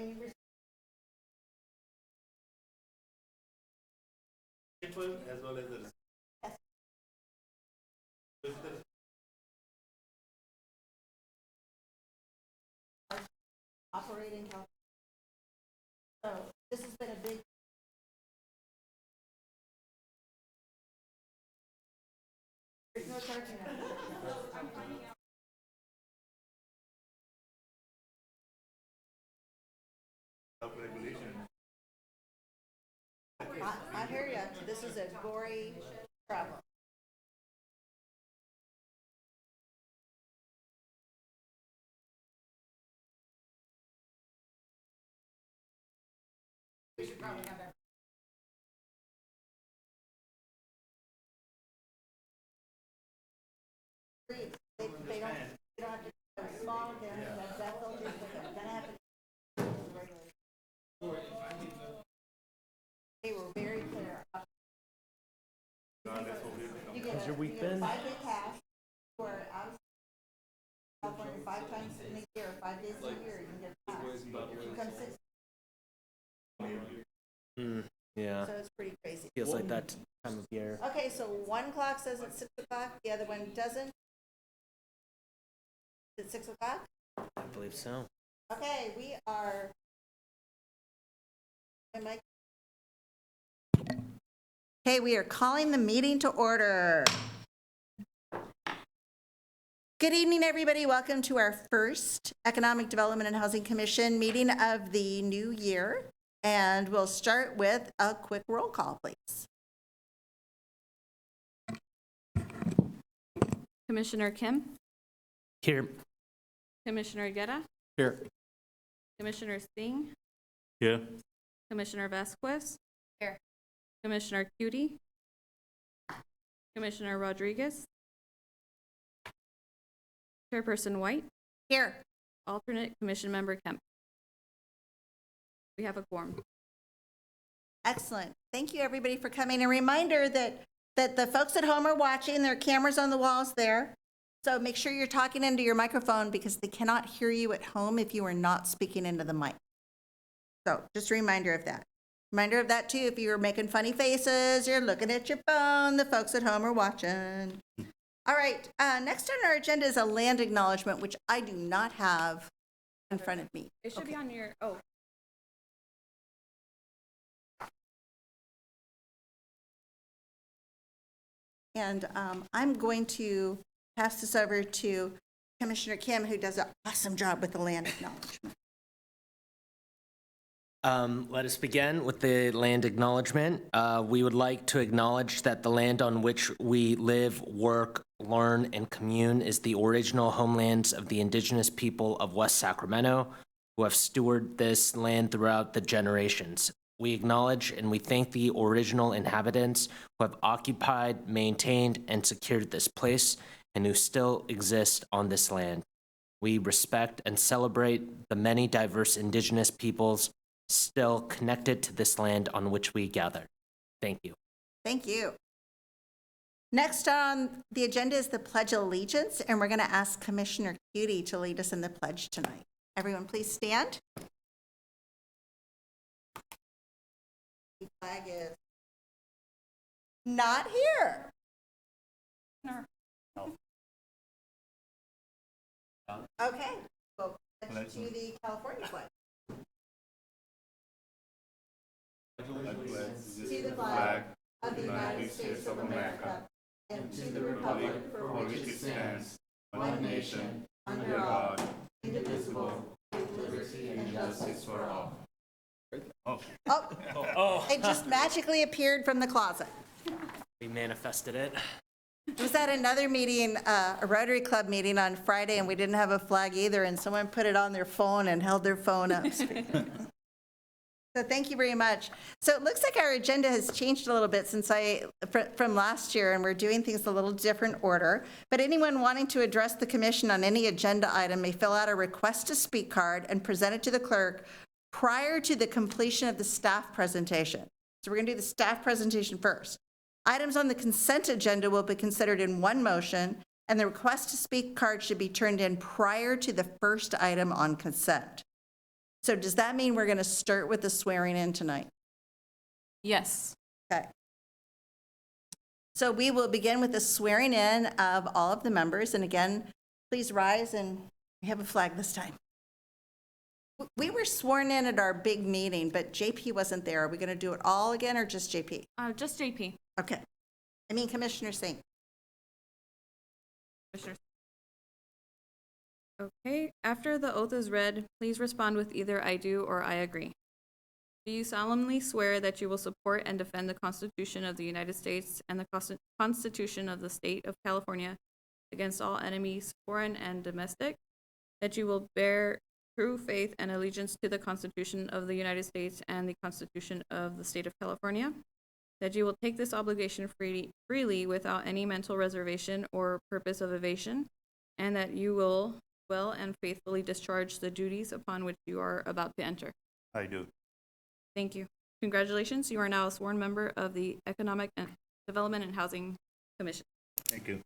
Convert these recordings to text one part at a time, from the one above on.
when you receive as well as the operating health. So this has been a big. There's no charging on it. regulation. I hear you. This is a gory problem. We should probably have that. They don't have to go small, they don't have that filters, they're gonna have to. They were very clear. You get How's your week been? 5-day pass for out of California 5 times in a year, 5 days a year, you can get a pass. You come 6. Yeah, So it's pretty crazy. feels like that time of year. Okay, so one clock says it's 6 o'clock, the other one doesn't. Is it 6 o'clock? I believe so. Okay, we are. Okay, we are calling the meeting to order. Good evening, everybody. Welcome to our first Economic Development and Housing Commission meeting of the new year. And we'll start with a quick roll call, please. Commissioner Kim, Here. Commissioner Guerra, Here. Commissioner Singh, Yeah. Commissioner Vasquez. Here. Commissioner Cutie, Commissioner Rodriguez, Chairperson White, Here. alternate Commission Member Kemp. We have a quorum. Excellent. Thank you, everybody, for coming. A reminder that the folks at home are watching. There are cameras on the walls there. So make sure you're talking into your microphone because they cannot hear you at home if you are not speaking into the mic. So just a reminder of that. Reminder of that, too, if you're making funny faces, you're looking at your phone, the folks at home are watching. All right, next on our agenda is a land acknowledgement, which I do not have in front of me. It should be Okay. on your, oh, And I'm going to pass this over to Commissioner Kim, who does an awesome job with the land acknowledgement. Let us begin with the land acknowledgement. We would like to acknowledge that the land on which we live, work, learn, and commune is the original homelands of the indigenous people of West Sacramento, who have stewarded this land throughout the generations. We acknowledge and we thank the original inhabitants who have occupied, maintained, and secured this place and who still exist on this land. We respect and celebrate the many diverse indigenous peoples still connected to this land on which we gather. Thank you. Thank you. Next on the agenda is the Pledge of Allegiance, and we're going to ask Commissioner Cutie to lead us in the pledge tonight. Everyone, please stand. The flag is not here. no. Okay, well, pledge to the California flag. To the flag of the United States of America and to the republic for which it stands, one nation, under God, indivisible, with liberty and justice for all. Oh, it just magically appeared from the closet. We manifested it. Was at another meeting, a Rotary Club meeting on Friday, and we didn't have a flag either, and someone put it on their phone and held their phone up. So thank you very much. So it looks like our agenda has changed a little bit since from last year, and we're doing things a little different order. But anyone wanting to address the commission on any agenda item may fill out a request to speak card and present it to the clerk prior to the completion of the staff presentation. So we're going to do the staff presentation first. Items on the consent agenda will be considered in one motion, and the request to speak card should be turned in prior to the first item on consent. So does that mean we're going to start with the swearing in tonight? Yes. Okay. So we will begin with the swearing in of all of the members. And again, please rise, and we have a flag this time. We were sworn in at our big meeting, but JP wasn't there. Are we going to do it all again or just JP? Just JP. Okay. I mean, Commissioner Singh. Commissioner. Okay, after the oath is read, please respond with either I do or I agree. Do you solemnly swear that you will support and defend the Constitution of the United States and the Constitution of the State of California against all enemies, foreign and domestic? That you will bear true faith and allegiance to the Constitution of the United States and the Constitution of the State of California? That you will take this obligation freely without any mental reservation or purpose of evasion, and that you will well and faithfully discharge the duties upon which you are about to enter. I do. Thank you. Congratulations, you are now a sworn member of the Economic Development and Housing Commission. Thank you.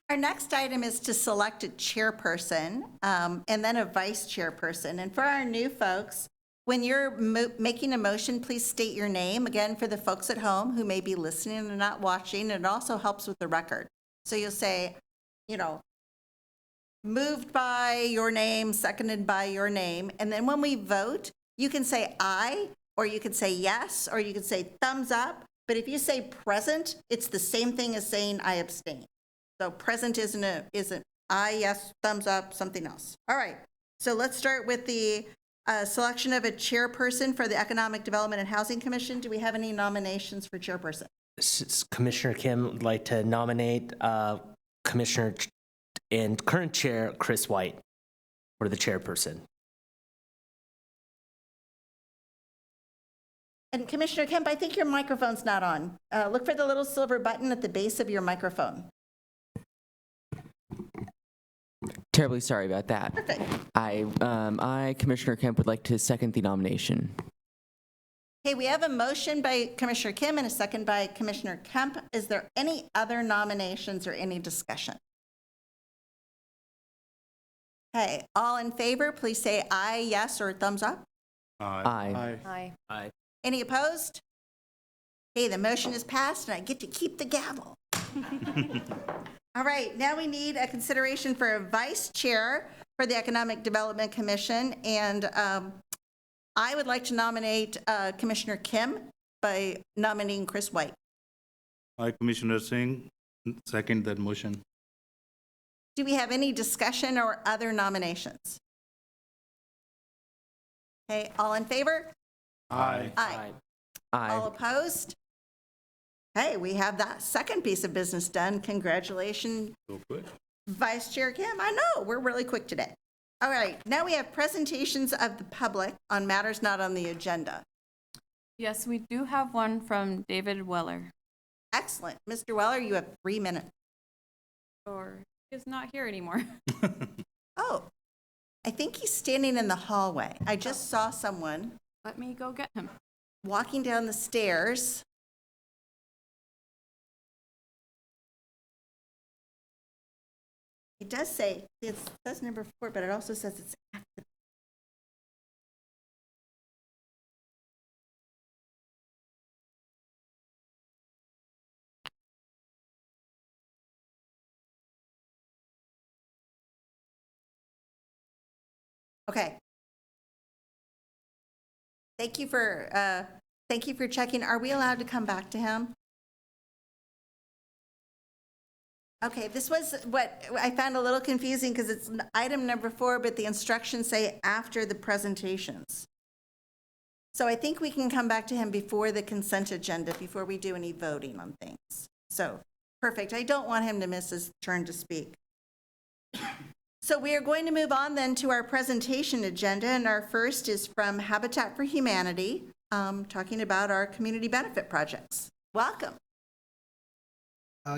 Our next item is to select a chairperson and then a vice chairperson. And for our new folks, when you're making a motion, please state your name. Again, for the folks at home who may be listening and not watching, it also helps with the record. So you'll say, moved by your name, seconded by your name. And then when we vote, you can say aye, or you can say yes, or you can say thumbs up. But if you say present, it's the same thing as saying I abstain. So present isn't aye, yes, thumbs up, something else. All right. So let's start with the selection of a chairperson for the Economic Development and Housing Commission. Do we have any nominations for chairperson? Commissioner Kim would like to nominate Commissioner and current chair Chris White for the chairperson. And Commissioner Kemp, I think your microphone's not on. Look for the little silver button at the base of your microphone. Terribly sorry about that. Perfect. I, Commissioner Kemp, would like to second the nomination. Okay, we have a motion by Commissioner Kim and a second by Commissioner Kemp. Is there any other nominations or any discussion? Okay, all in favor, please say aye, yes, or thumbs up. Aye. Aye. Aye. Any opposed? Okay, the motion is passed, and I get to keep the gavel. All right, now we need a consideration for a vice chair for the Economic Development Commission, and I would like to nominate Commissioner Kim by nominating Chris White. I, Commissioner Singh, second that motion. Do we have any discussion or other nominations? Okay, all in favor? Aye. Aye. Aye. All opposed? Hey, we have that second piece of business done. Congratulations, So quick. Vice Chair Kim. I know, we're really quick today. All right, now we have presentations of the public on matters not on the agenda. Yes, we do have one from David Weller, Excellent. Mr. Weller, you have 3 minutes. or he is not here anymore. Oh, I think he's standing in the hallway. I just saw someone Let me go get him. walking down the stairs. It does say, it says number 4, but it also says it's at the. Okay. Thank you for checking. Are we allowed to come back to him? Okay, this was what I found a little confusing because it's item number 4, but the instructions say after the presentations. So I think we can come back to him before the consent agenda, before we do any voting on things. So, perfect. I don't want him to miss his turn to speak. So we are going to move on then to our presentation agenda, and our first is from Habitat for Humanity, talking about our community benefit projects. Welcome.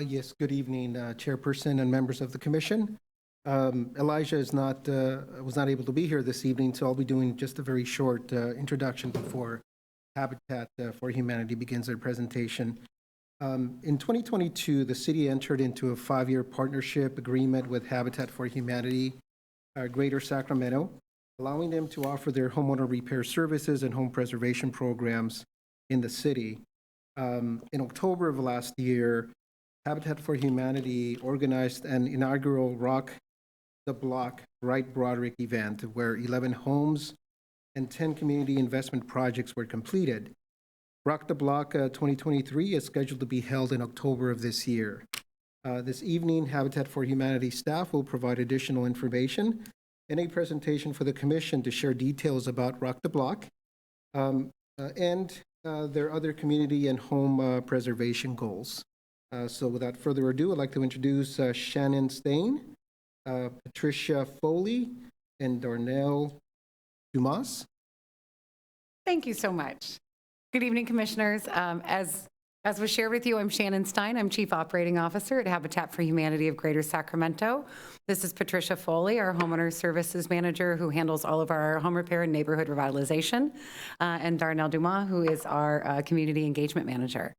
Yes, good evening, Chairperson and members of the Commission. Elijah was not able to be here this evening, so I'll be doing just a very short introduction before Habitat for Humanity begins their presentation. In 2022, the city entered into a 5-year partnership agreement with Habitat for Humanity, Greater Sacramento, allowing them to offer their homeowner repair services and home preservation programs in the city. In October of last year, Habitat for Humanity organized an inaugural Rock the Block Wright Broderick event where 11 homes and 10 community investment projects were completed. Rock the Block 2023 is scheduled to be held in October of this year. This evening, Habitat for Humanity staff will provide additional information and a presentation for the commission to share details about Rock the Block and their other community and home preservation goals. So without further ado, I'd like to introduce Shannon Stain, Patricia Foley, and Darnell Dumas. Thank you so much. Good evening, Commissioners. As was shared with you, I'm Shannon Stein. I'm Chief Operating Officer at Habitat for Humanity of Greater Sacramento. This is Patricia Foley, our Homeowner Services Manager, who handles all of our home repair and neighborhood revitalization, and Darnell Dumas, who is our Community Engagement Manager.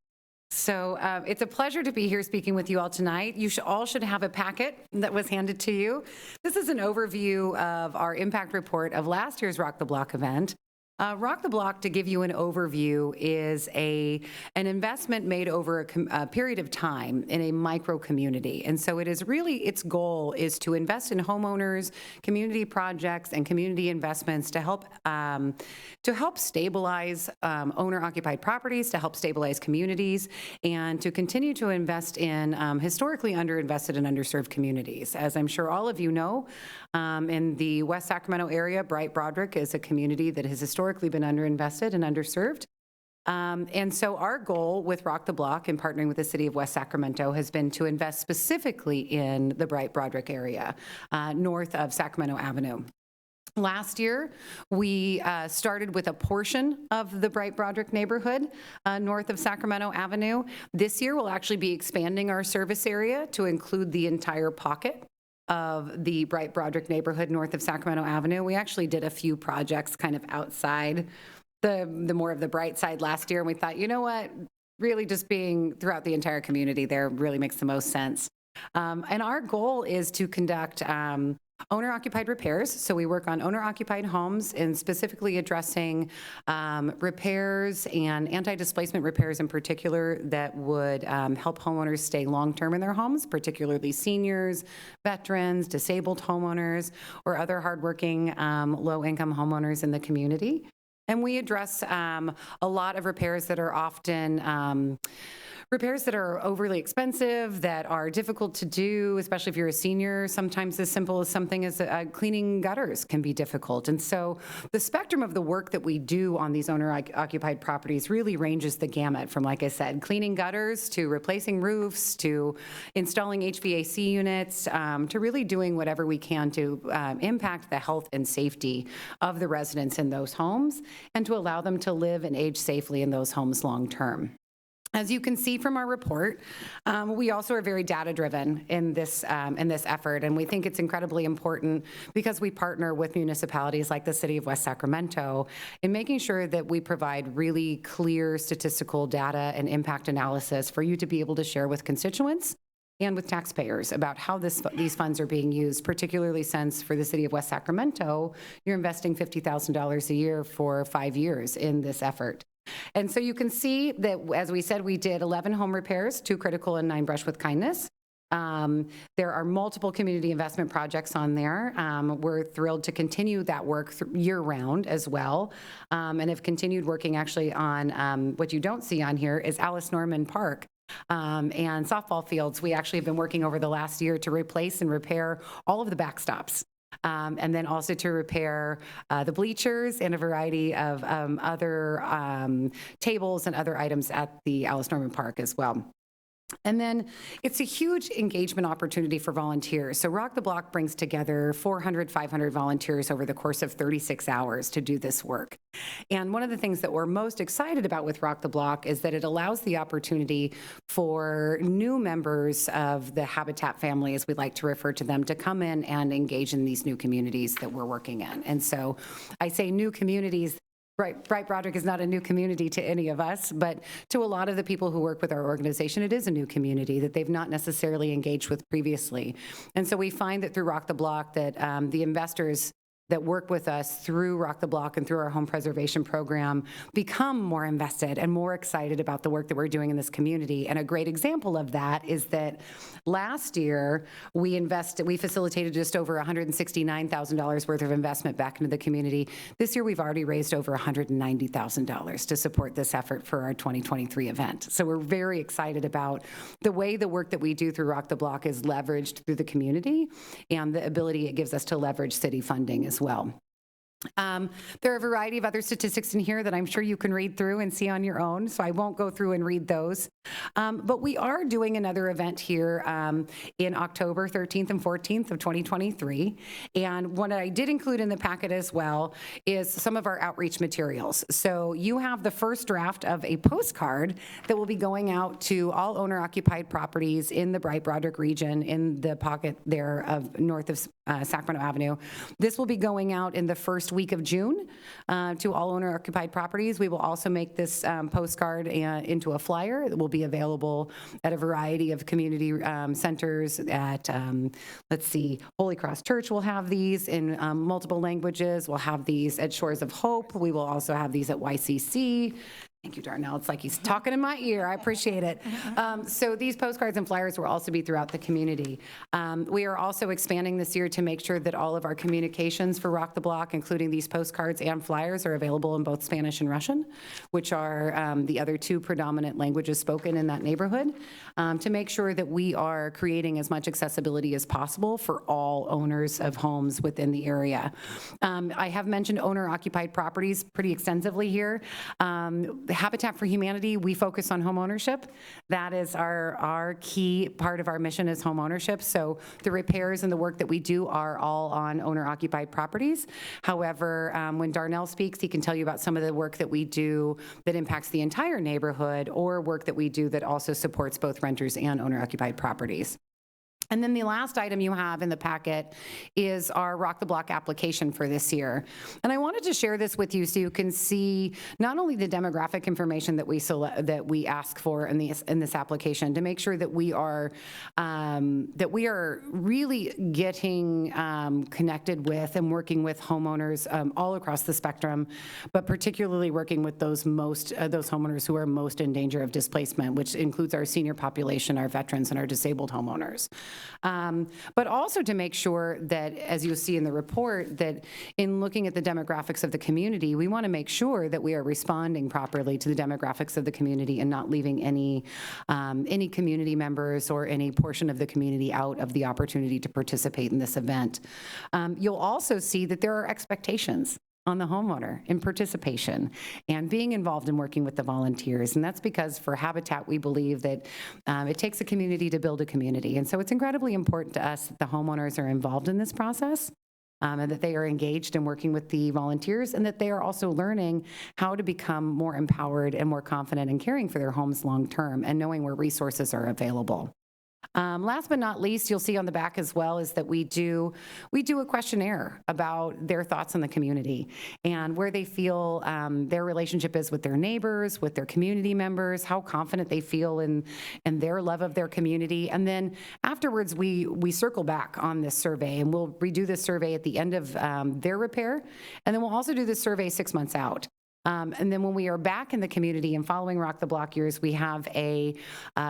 So it's a pleasure to be here speaking with you all tonight. You all should have a packet that was handed to you. This is an overview of our impact report of last year's Rock the Block event. Rock the Block, to give you an overview, is an investment made over a period of time in a micro community. And so it is really, its goal is to invest in homeowners, community projects, and community investments to help stabilize owner-occupied properties, to help stabilize communities, and to continue to invest in historically underinvested and underserved communities. As I'm sure all of you know, in the West Sacramento area, Bright Broderick is a community that has historically been underinvested and underserved. And so our goal with Rock the Block and partnering with the city of West Sacramento has been to invest specifically in the Bright Broderick area, north of Sacramento Avenue. Last year, we started with a portion of the Bright Broderick neighborhood north of Sacramento Avenue. This year, we'll actually be expanding our service area to include the entire pocket of the Bright Broderick neighborhood north of Sacramento Avenue. We actually did a few projects kind of outside the more of the bright side last year, and we thought, you know what, really just being throughout the entire community there really makes the most sense. And our goal is to conduct owner-occupied repairs. So we work on owner-occupied homes and specifically addressing repairs and anti-displacement repairs in particular that would help homeowners stay long-term in their homes, particularly seniors, veterans, disabled homeowners, or other hardworking low-income homeowners in the community. And we address a lot of repairs that are often repairs that are overly expensive, that are difficult to do, especially if you're a senior. Sometimes as simple as something as cleaning gutters can be difficult. And so the spectrum of the work that we do on these owner-occupied properties really ranges the gamut from, like I said, cleaning gutters to replacing roofs to installing HVAC units to really doing whatever we can to impact the health and safety of the residents in those homes and to allow them to live and age safely in those homes long term. As you can see from our report, we also are very data-driven in this effort, and we think it's incredibly important because we partner with municipalities like the City of West Sacramento in making sure that we provide really clear statistical data and impact analysis for you to be able to share with constituents and with taxpayers about how these funds are being used, particularly since for the City of West Sacramento, you're investing $50,000 a year for 5 years in this effort. And so you can see that, as we said, we did 11 home repairs, 2 critical and 9 brush with kindness. There are multiple community investment projects on there. We're thrilled to continue that work year-round as well, and have continued working actually on what you don't see on here is Alice Norman Park. And softball fields. We actually have been working over the last year to replace and repair all of the backstops. And then also to repair the bleachers and a variety of other tables and other items at the Alice Norman Park as well. And then it's a huge engagement opportunity for volunteers. So Rock the Block brings together 400, 500 volunteers over the course of 36 hours to do this work. And one of the things that we're most excited about with Rock the Block is that it allows the opportunity for new members of the Habitat family, as we like to refer to them, to come in and engage in these new communities that we're working in. And so I say new communities. Bright Broderick is not a new community to any of us, but to a lot of the people who work with our organization, it is a new community that they've not necessarily engaged with previously. And so we find that through Rock the Block that the investors that work with us through Rock the Block and through our home preservation program become more invested and more excited about the work that we're doing in this community. And a great example of that is that last year we facilitated just over $169,000 worth of investment back into the community. This year we've already raised over $190,000 to support this effort for our 2023 event. So we're very excited about the way the work that we do through Rock the Block is leveraged through the community and the ability it gives us to leverage city funding as well. There are a variety of other statistics in here that I'm sure you can read through and see on your own, so I won't go through and read those. But we are doing another event here in October 13th and 14th of 2023. And what I did include in the packet as well is some of our outreach materials. So you have the first draft of a postcard that will be going out to all owner-occupied properties in the Bright Broderick region in the pocket there of north of Sacramento Avenue. This will be going out in the first week of June to all owner-occupied properties. We will also make this postcard into a flyer that will be available at a variety of community centers at, let's see, Holy Cross Church will have these in multiple languages. We'll have these at Shores of Hope. We will also have these at YCC. Thank you, Darnell. It's like he's talking in my ear. I appreciate it. So these postcards and flyers will also be throughout the community. We are also expanding this year to make sure that all of our communications for Rock the Block, including these postcards and flyers, are available in both Spanish and Russian, which are the other two predominant languages spoken in that neighborhood, to make sure that we are creating as much accessibility as possible for all owners of homes within the area. I have mentioned owner-occupied properties pretty extensively here. Habitat for Humanity, we focus on home ownership. That is our key part of our mission is home ownership. So the repairs and the work that we do are all on owner-occupied properties. However, when Darnell speaks, he can tell you about some of the work that we do that impacts the entire neighborhood or work that we do that also supports both renters and owner-occupied properties. And then the last item you have in the packet is our Rock the Block application for this year. And I wanted to share this with you so you can see not only the demographic information that we ask for in this application to make sure that we are really getting connected with and working with homeowners all across the spectrum, but particularly working with those homeowners who are most in danger of displacement, which includes our senior population, our veterans, and our disabled homeowners. But also to make sure that, as you'll see in the report, that in looking at the demographics of the community, we want to make sure that we are responding properly to the demographics of the community and not leaving any community members or any portion of the community out of the opportunity to participate in this event. You'll also see that there are expectations on the homeowner in participation and being involved in working with the volunteers. And that's because for Habitat, we believe that it takes a community to build a community. And so it's incredibly important to us that the homeowners are involved in this process and that they are engaged in working with the volunteers and that they are also learning how to become more empowered and more confident in caring for their homes long term and knowing where resources are available. Last but not least, you'll see on the back as well is that we do a questionnaire about their thoughts on the community and where they feel their relationship is with their neighbors, with their community members, how confident they feel in their love of their community. And then afterwards, we circle back on this survey and we'll redo this survey at the end of their repair. And then we'll also do this survey 6 months out. And then when we are back in the community and following Rock the Block years, we have a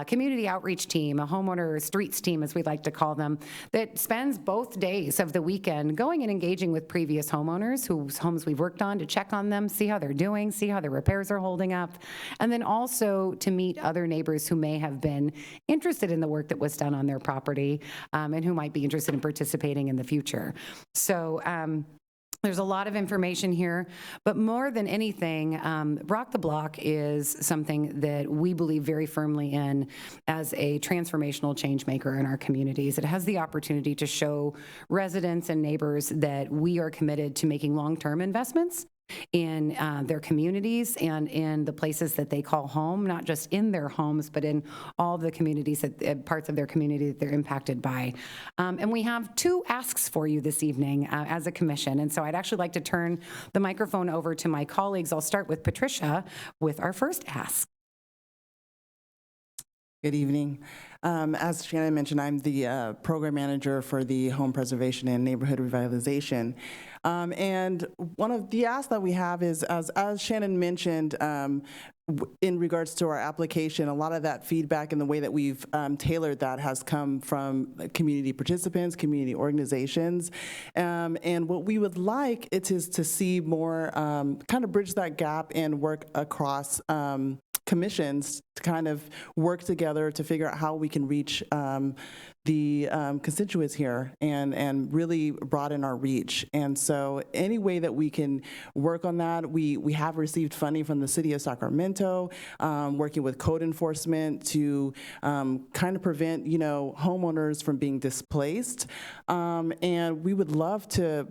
community outreach team, a homeowner streets team, as we like to call them, that spends both days of the weekend going and engaging with previous homeowners whose homes we've worked on to check on them, see how they're doing, see how their repairs are holding up, and then also to meet other neighbors who may have been interested in the work that was done on their property and who might be interested in participating in the future. So, there's a lot of information here, but more than anything, Rock the Block is something that we believe very firmly in as a transformational change maker in our communities. It has the opportunity to show residents and neighbors that we are committed to making long-term investments in their communities and in the places that they call home, not just in their homes, but in all the communities, parts of their community that they're impacted by. And we have 2 asks for you this evening as a commission. And so I'd actually like to turn the microphone over to my colleagues. I'll start with Patricia with our first ask. Good evening. As Shannon mentioned, I'm the program manager for the Home Preservation and Neighborhood Revitalization. And one of the asks that we have is, as Shannon mentioned, in regards to our application, a lot of that feedback and the way that we've tailored that has come from community participants, community organizations. And what we would like it is to see more, kind of bridge that gap and work across commissions to kind of work together to figure out how we can reach the constituents here and really broaden our reach. And so any way that we can work on that, we have received funding from the city of Sacramento, working with code enforcement to kind of prevent, homeowners from being displaced. And we would love to,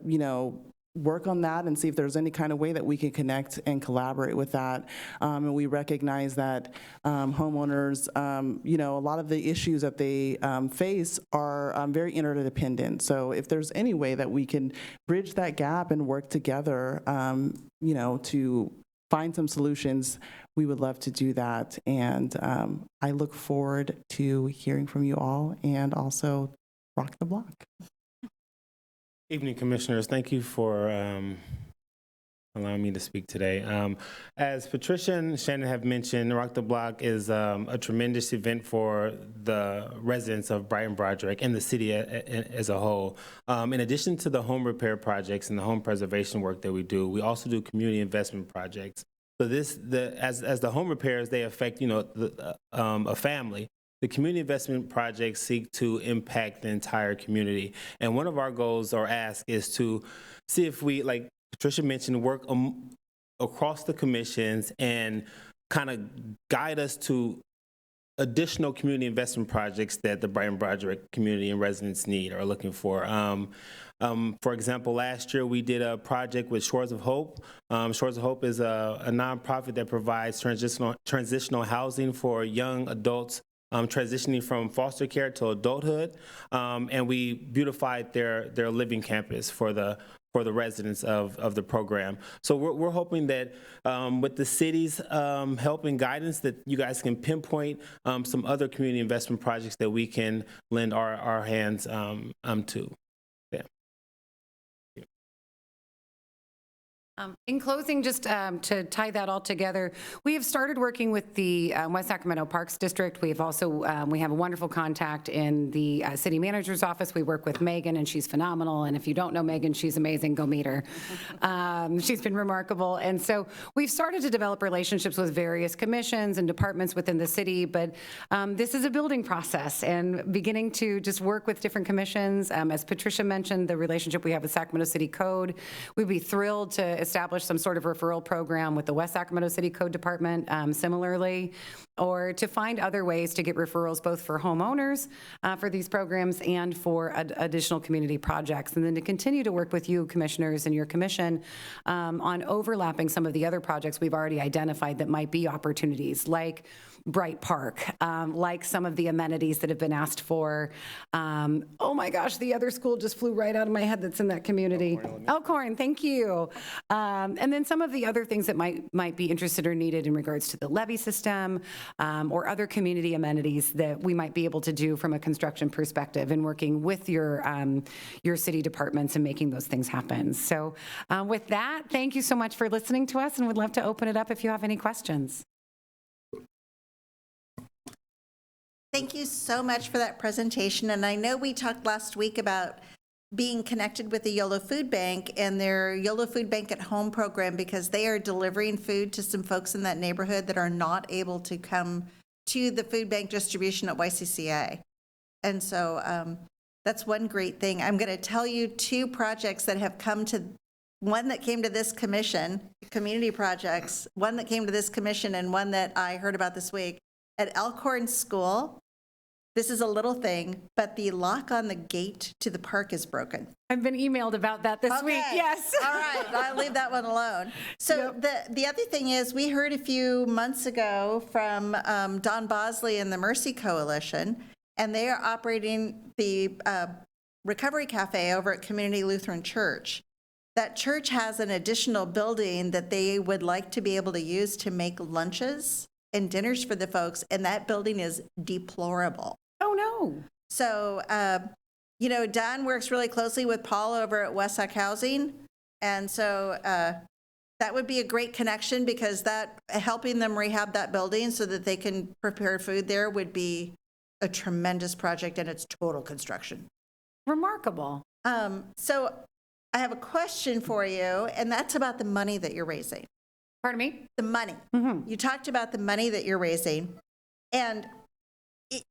work on that and see if there's any kind of way that we can connect and collaborate with that. And we recognize that homeowners, a lot of the issues that they face are very interdependent. So if there's any way that we can bridge that gap and work together, to find some solutions, we would love to do that. And I look forward to hearing from you all and also rock the block. Evening, Commissioners. Thank you for allowing me to speak today. As Patricia and Shannon have mentioned, Rock the Block is a tremendous event for the residents of Brighton Broderick and the city as a whole. In addition to the home repair projects and the home preservation work that we do, we also do community investment projects. So as the home repairs, they affect a family. The community investment projects seek to impact the entire community. And one of our goals or ask is to see if we, like Patricia mentioned, work across the commissions and kind of guide us to additional community investment projects that the Brighton Broderick community and residents need or are looking for. For example, last year we did a project with Shores of Hope. Shores of Hope is a nonprofit that provides transitional housing for young adults transitioning from foster care to adulthood, and we beautified their living campus for the residents of the program. So we're hoping that with the city's help and guidance that you guys can pinpoint some other community investment projects that we can lend our hands to. Yeah. In closing, just to tie that all together, we have started working with the West Sacramento Parks District. We have also we have a wonderful contact in the city manager's office. We work with Megan, and she's phenomenal. And if you don't know Megan, she's amazing. Go meet her. She's been remarkable. And so we've started to develop relationships with various commissions and departments within the city. But this is a building process, and beginning to just work with different commissions. As Patricia mentioned, the relationship we have with Sacramento City Code, we'd be thrilled to establish some sort of referral program with the West Sacramento City Code Department similarly, or to find other ways to get referrals both for homeowners for these programs and for additional community projects. And then to continue to work with you, commissioners, and your commission on overlapping some of the other projects we've already identified that might be opportunities, like Bright Park, like some of the amenities that have been asked for. Oh my gosh, the other school just flew right out of my head that's in that community. Elkhorn, thank you. And then some of the other things that might be interested or needed in regards to the levy system or other community amenities that we might be able to do from a construction perspective and working with your city departments and making those things happen. So with that, thank you so much for listening to us, and would love to open it up if you have any questions. Thank you so much for that presentation. And I know we talked last week about being connected with the YOLO Food Bank and their YOLO Food Bank at Home program, because they are delivering food to some folks in that neighborhood that are not able to come to the food bank distribution at YCCA. And so that's one great thing. I'm going to tell you 2 projects that have come to, one that came to this commission, community projects, one that came to this commission and one that I heard about this week. At Elkhorn School, this is a little thing, but the lock on the gate to the park is broken. I've been emailed about that this week, Okay. yes. All right, I'll leave that one alone. So the other thing is, we heard a few months ago from Don Bosley and the Mercy Coalition, and they are operating the Recovery Cafe over at Community Lutheran Church. That church has an additional building that they would like to be able to use to make lunches and dinners for the folks, and that building is deplorable. Oh, no. So, you know, Don works really closely with Paul over at Westside Housing, and so that would be a great connection, because that helping them rehab that building so that they can prepare food there would be a tremendous project, and it's total construction. Remarkable. So I have a question for you, and that's about the money that you're raising. Pardon me? The money. You talked about the money that you're raising, and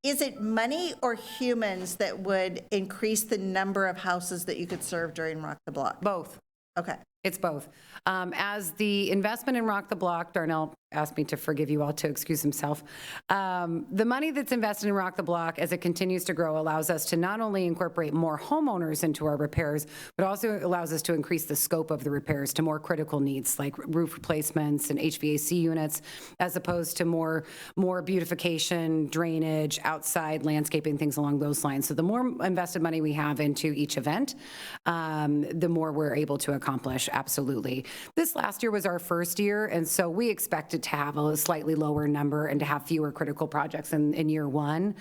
is it money or humans that would increase the number of houses that you could serve during Rock the Block? Both. Okay. It's both. As the investment in Rock the Block, Darnell asked me to forgive you all to excuse himself. The money that's invested in Rock the Block, as it continues to grow, allows us to not only incorporate more homeowners into our repairs, but also allows us to increase the scope of the repairs to more critical needs like roof replacements and HVAC units, as opposed to more beautification, drainage, outside landscaping, things along those lines. So the more invested money we have into each event, the more we're able to accomplish. Absolutely. This last year was our first year, and so we expected to have a slightly lower number and to have fewer critical projects in year one,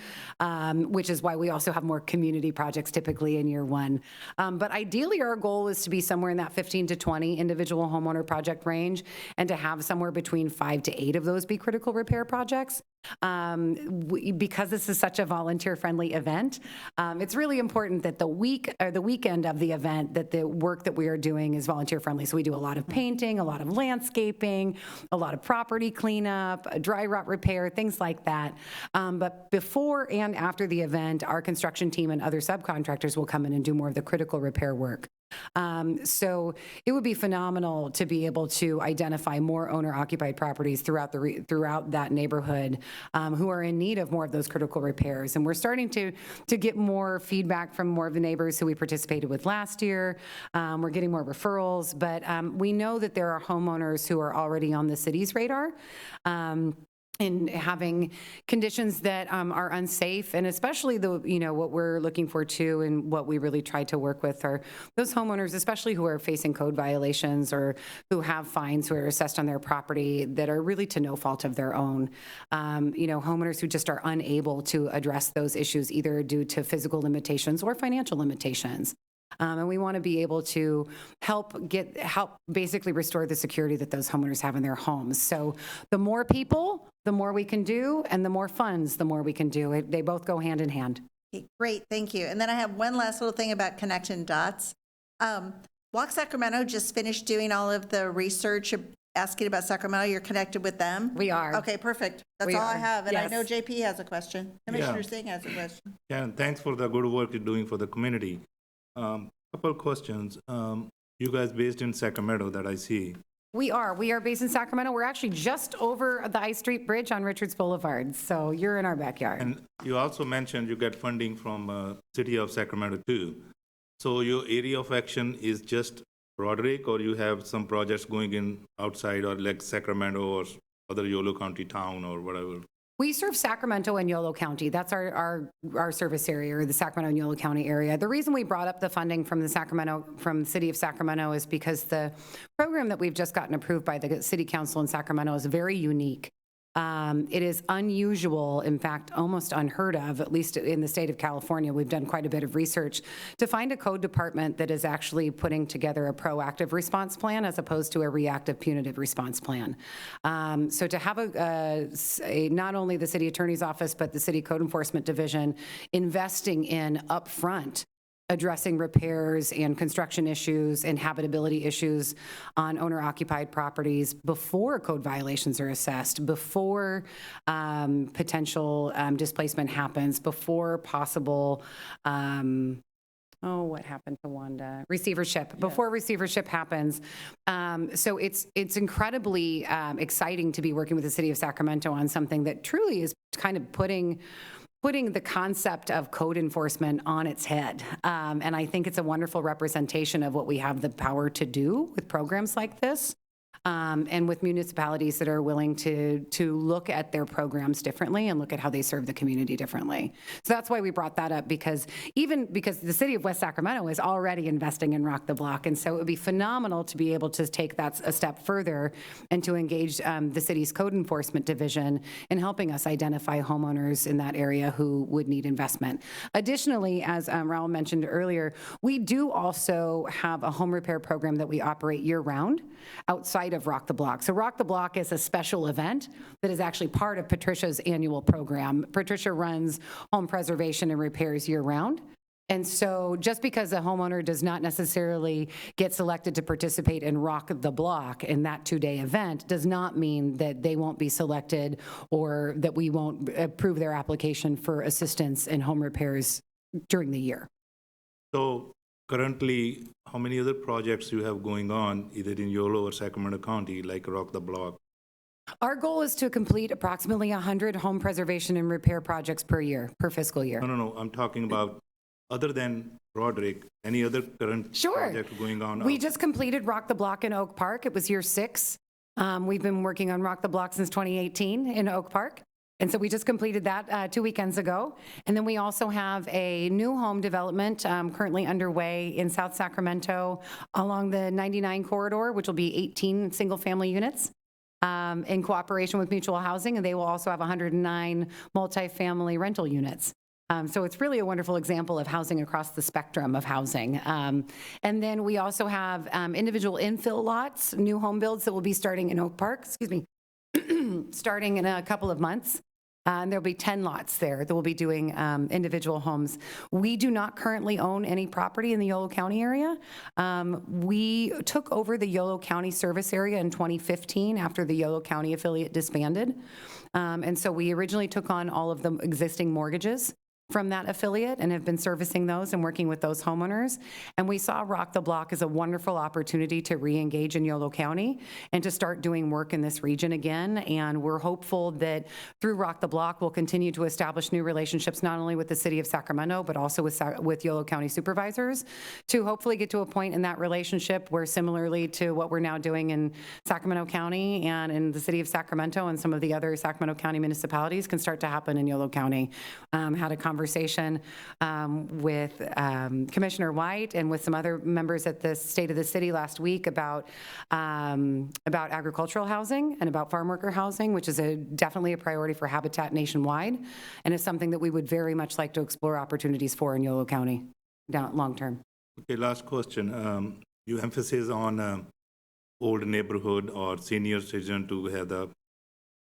which is why we also have more community projects typically in year one. But ideally, our goal is to be somewhere in that 15 to 20 individual homeowner project range, and to have somewhere between 5 to 8 of those be critical repair projects. Because this is such a volunteer-friendly event, it's really important that the weekend of the event, that the work that we are doing is volunteer-friendly. So we do a lot of painting, a lot of landscaping, a lot of property cleanup, dry rot repair, things like that. But before and after the event, our construction team and other subcontractors will come in and do more of the critical repair work. So it would be phenomenal to be able to identify more owner-occupied properties throughout that neighborhood who are in need of more of those critical repairs. And we're starting to get more feedback from more of the neighbors who we participated with last year. We're getting more referrals, but we know that there are homeowners who are already on the city's radar. In having conditions that are unsafe, and especially what we're looking for too, and what we really try to work with are those homeowners, especially who are facing code violations or who have fines who are assessed on their property that are really to no fault of their own. Homeowners who just are unable to address those issues either due to physical limitations or financial limitations. And we want to be able to help basically restore the security that those homeowners have in their homes. So the more people, the more we can do, and the more funds, the more we can do. They both go hand in hand. Okay, great, thank you. And then I have one last little thing about connecting dots. Walk Sacramento just finished doing all of the research asking about Sacramento. You're connected with them? We are. Okay, perfect. That's We all I are. have. And I Yes. know JP has a question. Commissioner Singh has a question. Yeah, and thanks for the good work you're doing for the community. Couple questions. You guys based in Sacramento that I see. We are based in Sacramento. We're actually just over the I Street Bridge on Richards Boulevard. So you're in our backyard. And you also mentioned you get funding from City of Sacramento too. So your area of action is just Roderick, or you have some projects going in outside, or like Sacramento or other Yolo County town or whatever? We serve Sacramento and Yolo County. That's our service area, or the Sacramento and Yolo County area. The reason we brought up the funding from the City of Sacramento is because the program that we've just gotten approved by the City Council in Sacramento is very unique. It is unusual, in fact, almost unheard of, at least in the state of California. We've done quite a bit of research to find a code department that is actually putting together a proactive response plan as opposed to a reactive punitive response plan. So to have not only the city attorney's office, but the city code enforcement division investing in upfront addressing repairs and construction issues and habitability issues on owner-occupied properties before code violations are assessed, before potential displacement happens, before possible what happened to Wanda? Receivership. Before receivership happens. So it's incredibly exciting to be working with the City of Sacramento on something that truly is kind of putting putting the concept of code enforcement on its head. And I think it's a wonderful representation of what we have the power to do with programs like this. And with municipalities that are willing to look at their programs differently and look at how they serve the community differently. So that's why we brought that up, because the city of West Sacramento is already investing in Rock the Block. And so it would be phenomenal to be able to take that a step further and to engage the city's code enforcement division in helping us identify homeowners in that area who would need investment. Additionally, as Raul mentioned earlier, we do also have a home repair program that we operate year-round outside of Rock the Block. So Rock the Block is a special event that is actually part of Patricia's annual program. Patricia runs home preservation and repairs year-round. And so just because a homeowner does not necessarily get selected to participate in Rock the Block in that 2-day event does not mean that they won't be selected or that we won't approve their application for assistance in home repairs during the year. So currently, how many other projects you have going on, either in Yolo or Sacramento County, like Rock the Block? Our goal is to complete approximately 100 home preservation and repair projects per year, per fiscal year. No, I'm talking about, other than Roderick, any other current project going on? We just completed Rock the Block in Oak Park. It was year 6. We've been working on Rock the Block since 2018 in Oak Park. And so we just completed that 2 weekends ago. And then we also have a new home development currently underway in South Sacramento along the 99 corridor, which will be 18 single-family units in cooperation with Mutual Housing. And they will also have 109 multifamily rental units. So it's really a wonderful example of housing across the spectrum of housing. And then we also have individual infill lots, new home builds that will be starting in Oak Park, starting in a couple of months. And there'll be 10 lots there that will be doing individual homes. We do not currently own any property in the Yolo County area. We took over the Yolo County service area in 2015 after the Yolo County affiliate disbanded. And so we originally took on all of the existing mortgages from that affiliate and have been servicing those and working with those homeowners. And we saw Rock the Block as a wonderful opportunity to re-engage in Yolo County and to start doing work in this region again. And we're hopeful that through Rock the Block, we'll continue to establish new relationships, not only with the city of Sacramento, but also with Yolo County supervisors, to hopefully get to a point in that relationship where, similarly to what we're now doing in Sacramento County and in the city of Sacramento and some of the other Sacramento County municipalities, can start to happen in Yolo County. Had a conversation with Commissioner White and with some other members at the State of the City last week about agricultural housing and about farm worker housing, which is definitely a priority for Habitat nationwide, and is something that we would very much like to explore opportunities for in Yolo County long term. Okay, last question. You emphasize on old neighborhood or senior citizen to have the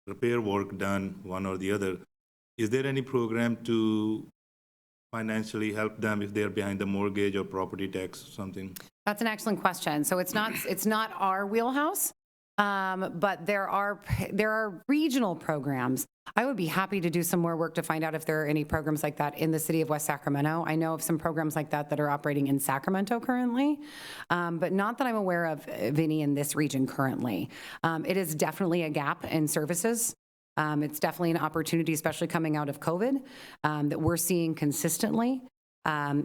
repair work done, one or the other. Is there any program to financially help them if they're behind the mortgage or property tax or something? That's an excellent question. So it's not our wheelhouse, but there are regional programs. I would be happy to do some more work to find out if there are any programs like that in the city of West Sacramento. I know of some programs like that that are operating in Sacramento currently, but not that I'm aware of any in this region currently. It is definitely a gap in services. It's definitely an opportunity, especially coming out of COVID, that we're seeing consistently,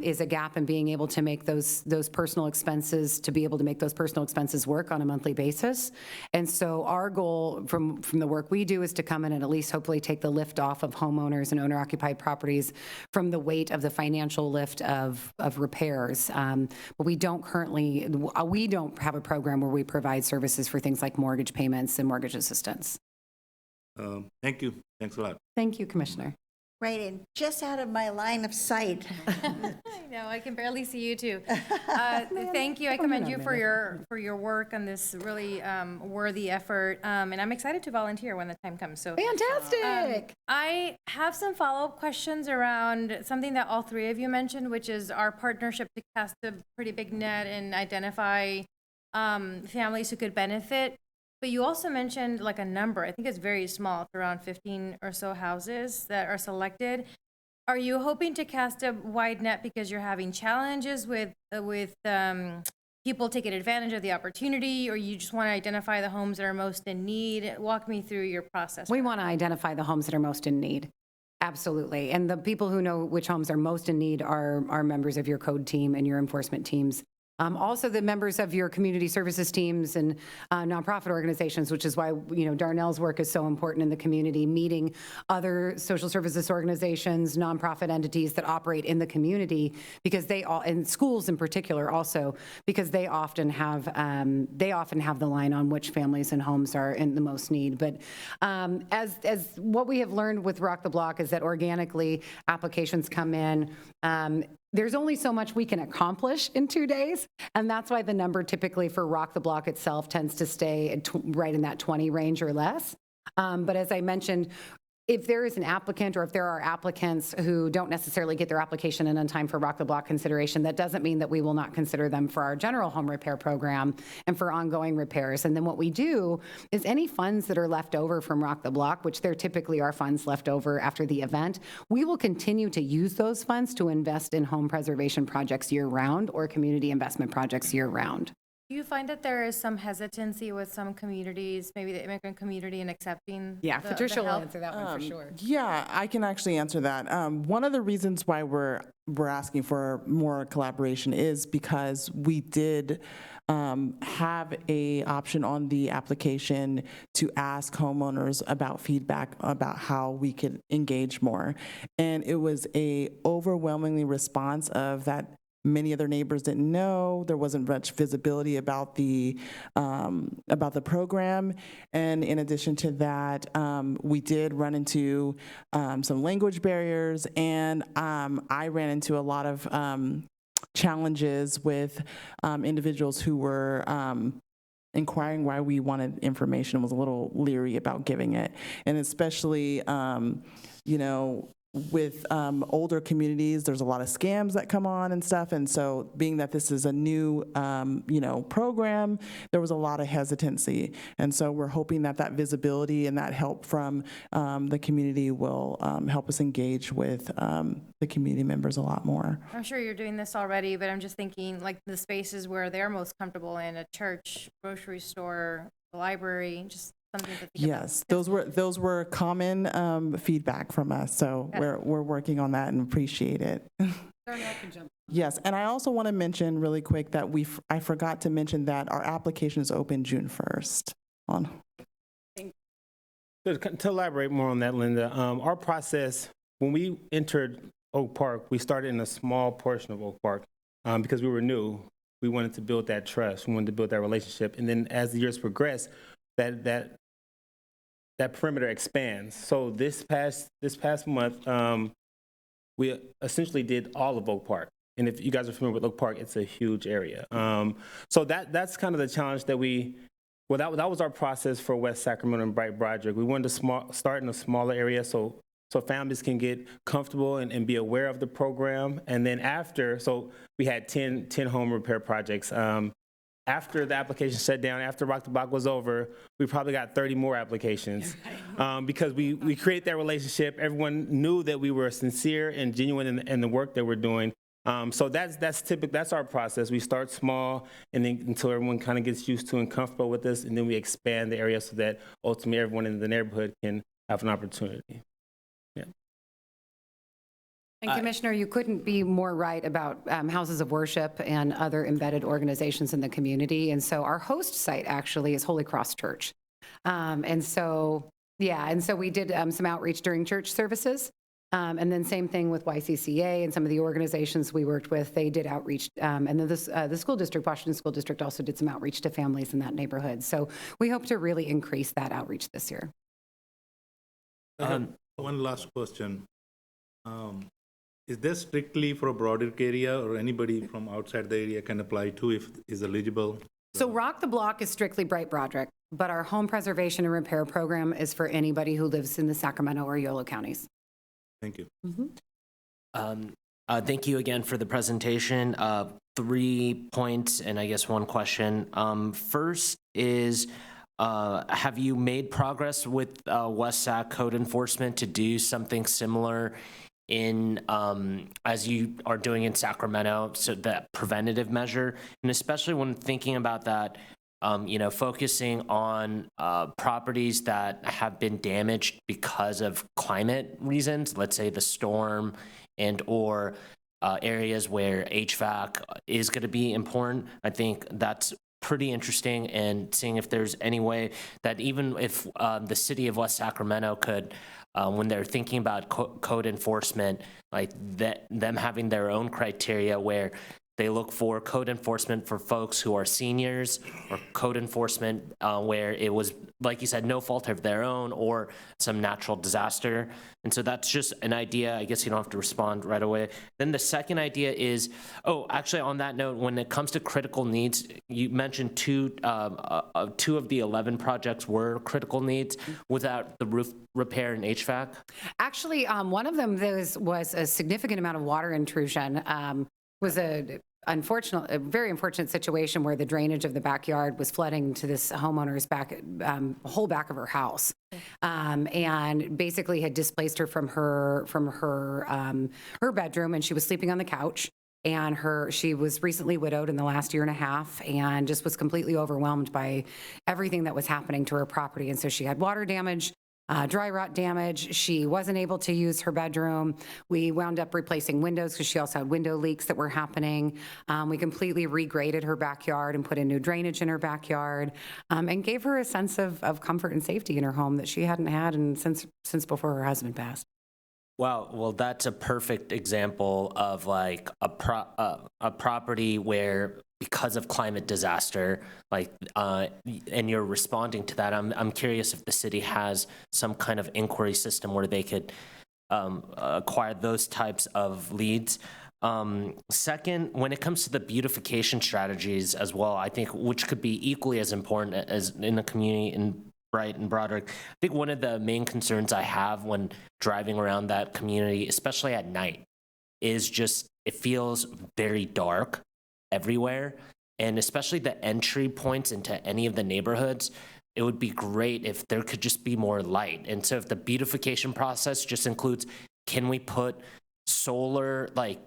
is a gap in being able to make those personal expenses, to be able to make those personal expenses work on a monthly basis. And so our goal from the work we do is to come in and at least hopefully take the lift off of homeowners and owner-occupied properties from the weight of the financial lift of repairs. But we don't have a program where we provide services for things like mortgage payments and mortgage assistance. Thank you. Thanks a lot. Thank you, Commissioner. Right, and just out of my line of sight. I know, I can barely see you too. Thank you. I commend you for your work on this really worthy effort, and I'm excited to volunteer when the time comes. So fantastic. I have some follow-up questions around something that all three of you mentioned, which is our partnership to cast a pretty big net and identify families who could benefit. But you also mentioned like a number. I think it's very small. It's around 15 or so houses that are selected. Are you hoping to cast a wide net because you're having challenges with people taking advantage of the opportunity, or you just want to identify the homes that are most in need? Walk me through your process. We want to identify the homes that are most in need. Absolutely. And the people who know which homes are most in need are members of your code team and your enforcement teams. Also, the members of your community services teams and nonprofit organizations, which is why, Darnell's work is so important in the community, meeting other social services organizations, nonprofit entities that operate in the community, because they all, and schools in particular also, because they often have the line on which families and homes are in the most need. But as what we have learned with Rock the Block is that organically applications come in. There's only so much we can accomplish in 2 days, and that's why the number typically for Rock the Block itself tends to stay right in that 20 range or less. But as I mentioned, if there is an applicant or if there are applicants who don't necessarily get their application in on time for Rock the Block consideration, that doesn't mean that we will not consider them for our general home repair program and for ongoing repairs. And then what we do is any funds that are left over from Rock the Block, which there typically are funds left over after the event, we will continue to use those funds to invest in home preservation projects year-round or community investment projects year-round. Do you find that there is some hesitancy with some communities, maybe the immigrant community, in accepting Yeah, the Patricia will help? answer that one for sure. Yeah, I can actually answer that. One of the reasons why we're asking for more collaboration is because we did have a option on the application to ask homeowners about feedback about how we could engage more, and it was a overwhelmingly response of that. Many other neighbors didn't know. There wasn't much visibility about the program, and in addition to that, we did run into some language barriers, and I ran into a lot of challenges with individuals who were inquiring why we wanted information, was a little leery about giving it, and especially with older communities, there's a lot of scams that come on and stuff, and so being that this is a new, program, there was a lot of hesitancy, and so we're hoping that that visibility and that help from the community will help us engage with the community members a lot more. I'm sure you're doing this already, but I'm just thinking like the spaces where they're most comfortable in, a church, grocery store, the library, just something to think Yes, about. those were common feedback from us, so we're working on that and appreciate it. Yes, and I also want to mention really quick that I forgot to mention that our application is open June 1st. To elaborate more on that, Linda, our process, when we entered Oak Park, we started in a small portion of Oak Park because we were new. We wanted to build that trust. We wanted to build that relationship. And then as the years progressed, that perimeter expands. So this past month, we essentially did all of Oak Park. And if you guys are familiar with Oak Park, it's a huge area. So that's kind of the challenge that that was our process for West Sacramento and Bright Broderick. We wanted to start in a smaller area so families can get comfortable and be aware of the program. And then so we had 10 home repair projects. After the application shut down, after Rock the Block was over, we probably got 30 more applications because we created that relationship. Everyone knew that we were sincere and genuine in the work that we're doing. So that's our process. We start small and then until everyone kind of gets used to and comfortable with us, and then we expand the area so that ultimately everyone in the neighborhood can have an opportunity. Yeah. And Commissioner, you couldn't be more right about houses of worship and other embedded organizations in the community. And so our host site actually is Holy Cross Church. And so we did some outreach during church services. And then same thing with YCCA and some of the organizations we worked with, they did outreach. And then the school district, Washington School District, also did some outreach to families in that neighborhood. So we hope to really increase that outreach this year. One last question. Is this strictly for a Broderick area, or anybody from outside the area can apply too if is eligible? So Rock the Block is strictly Bright Broderick, but our home preservation and repair program is for anybody who lives in the Sacramento or Yolo counties. Thank you. Thank you again for the presentation. 3 points and I guess one question. First is, have you made progress with West Sac code enforcement to do something similar in as you are doing in Sacramento, so that preventative measure? And especially when thinking about that, focusing on properties that have been damaged because of climate reasons, let's say the storm or areas where HVAC is going to be important. I think that's pretty interesting, and seeing if there's any way that even if the city of West Sacramento could, when they're thinking about code enforcement, like them having their own criteria where they look for code enforcement for folks who are seniors, or code enforcement where it was, like you said, no fault of their own or some natural disaster. And so that's just an idea. I guess you don't have to respond right away. Then the second idea is, actually on that note, when it comes to critical needs, you mentioned two of the 11 projects were critical needs without the roof repair and HVAC. Actually, one of them was a significant amount of water intrusion. Was a very unfortunate situation where the drainage of the backyard was flooding to this homeowner's whole back of her house, and basically had displaced her from her bedroom, and she was sleeping on the couch. And she was recently widowed in the last year and a half, and just was completely overwhelmed by everything that was happening to her property. And so she had water damage, dry rot damage. She wasn't able to use her bedroom. We wound up replacing windows because she also had window leaks that were happening. We completely regraded her backyard and put in new drainage in her backyard, and gave her a sense of comfort and safety in her home that she hadn't had since before her husband passed. Wow, well, that's a perfect example of like a property where, because of climate disaster, and you're responding to that. I'm curious if the city has some kind of inquiry system where they could acquire those types of leads. Second, when it comes to the beautification strategies as well, I think, which could be equally as important as in the community in Bright and Broderick, I think one of the main concerns I have when driving around that community, especially at night, is just it feels very dark everywhere, and especially the entry points into any of the neighborhoods. It would be great if there could just be more light. And so if the beautification process just includes, can we put solar, like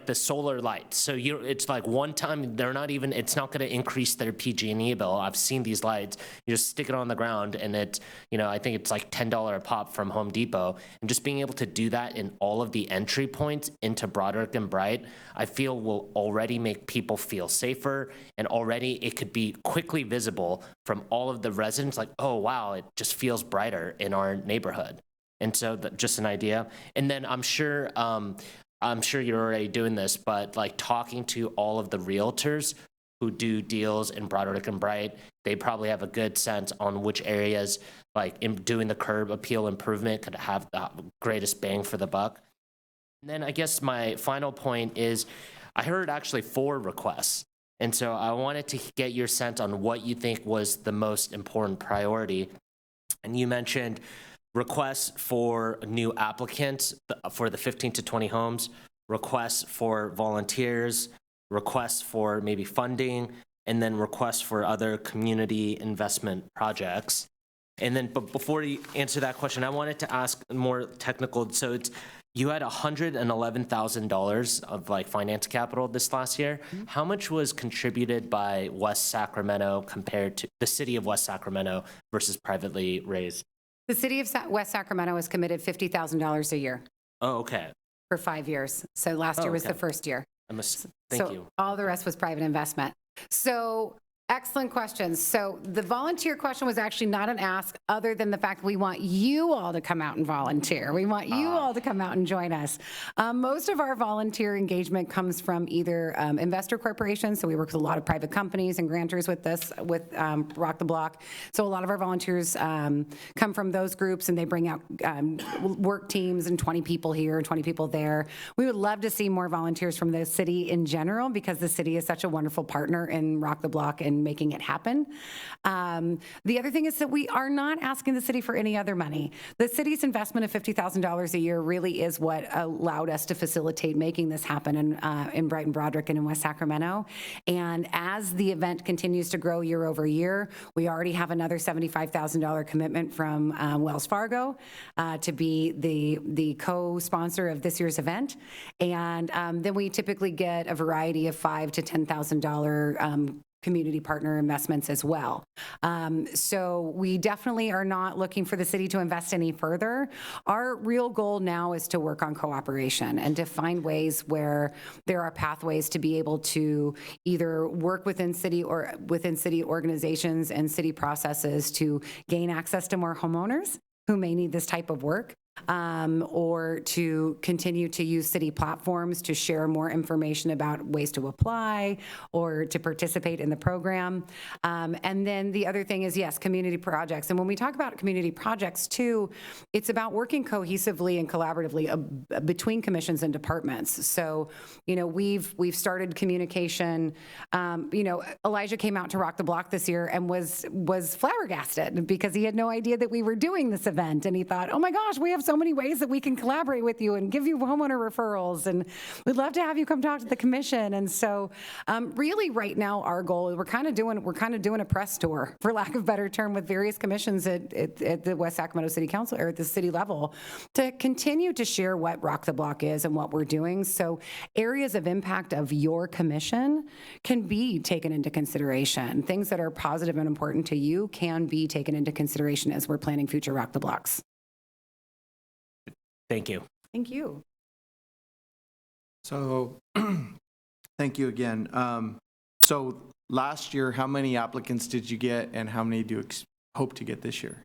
the solar lights? So it's like one time, it's not going to increase their PG&E bill. I've seen these lights. You just stick it on the ground, and it's, I think it's like $10 a pop from Home Depot. And just being able to do that in all of the entry points into Broderick and Bright, I feel will already make people feel safer, and already it could be quickly visible from all of the residents, like, oh wow, it just feels brighter in our neighborhood. And so just an idea. And then I'm sure you're already doing this, but like talking to all of the realtors who do deals in Broderick and Bright, they probably have a good sense on which areas, like in doing the curb appeal improvement, could have the greatest bang for the buck. And then I guess my final point is, I heard actually 4 requests. And so I wanted to get your sense on what you think was the most important priority. And you mentioned requests for new applicants for the 15 to 20 homes, requests for volunteers, requests for maybe funding, and then requests for other community investment projects. And then, but before you answer that question, I wanted to ask more technical. So you had $111,000 of like finance capital this last year. Mm-hmm. How much was contributed by West Sacramento compared to the city of West Sacramento versus privately raised? The city of West Sacramento has committed $50,000 a year. Oh, okay. For 5 years. So last year was the first year. Thank you. All the rest was private investment. So excellent questions. So the volunteer question was actually not an ask, other than the fact we want you all to come out and volunteer. We want you all to come out and join us. Most of our volunteer engagement comes from either investor corporations. So we work with a lot of private companies and grantors with Rock the Block. So a lot of our volunteers come from those groups, and they bring out work teams and 20 people here and 20 people there. We would love to see more volunteers from the city in general, because the city is such a wonderful partner in Rock the Block and making it happen. The other thing is that we are not asking the city for any other money. The city's investment of $50,000 a year really is what allowed us to facilitate making this happen in Bright and Broderick and in West Sacramento. And as the event continues to grow year over year, we already have another $75,000 commitment from Wells Fargo to be the co-sponsor of this year's event. And then we typically get a variety of $5,000 to $10,000 community partner investments as well. So we definitely are not looking for the city to invest any further. Our real goal now is to work on cooperation and to find ways where there are pathways to be able to either work within city or within city organizations and city processes to gain access to more homeowners who may need this type of work, or to continue to use city platforms to share more information about ways to apply or to participate in the program. And then the other thing is, yes, community projects. And when we talk about community projects too, it's about working cohesively and collaboratively between commissions and departments. So, we've started communication. Elijah came out to Rock the Block this year and was flabbergasted because he had no idea that we were doing this event. And he thought, oh my gosh, we have so many ways that we can collaborate with you and give you homeowner referrals, and we'd love to have you come talk to the commission. And so really right now our goal is we're kind of doing a press tour, for lack of a better term, with various commissions at the West Sacramento City Council or at the city level to continue to share what Rock the Block is and what we're doing. So areas of impact of your commission can be taken into consideration. Things that are positive and important to you can be taken into consideration as we're planning future Rock the Blocks. Thank you. Thank you. So, thank you again. So last year, how many applicants did you get, and how many do you hope to get this year?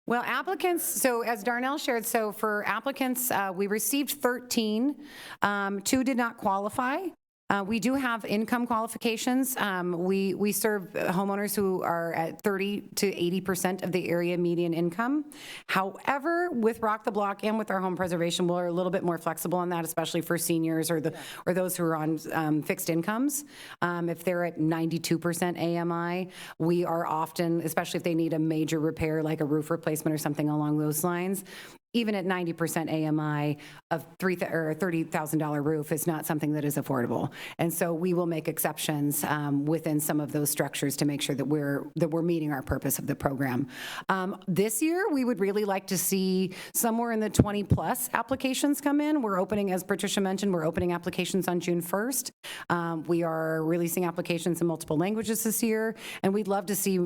Well, applicants, so as Darnell shared, so for applicants, we received 13. 2 did not qualify. We do have income qualifications. We serve homeowners who are at 30 to 80% of the area median income. However, with Rock the Block and with our home preservation, we're a little bit more flexible on that, especially for seniors or those who are on fixed incomes. If they're at 92% AMI, we are often, especially if they need a major repair like a roof replacement or something along those lines, even at 90% AMI of $30,000 roof is not something that is affordable. And so we will make exceptions within some of those structures to make sure that we're meeting our purpose of the program. This year, we would really like to see somewhere in the 20 plus applications come in. We're opening, as Patricia mentioned, we're opening applications on June 1st. We are releasing applications in multiple languages this year, and we'd love to see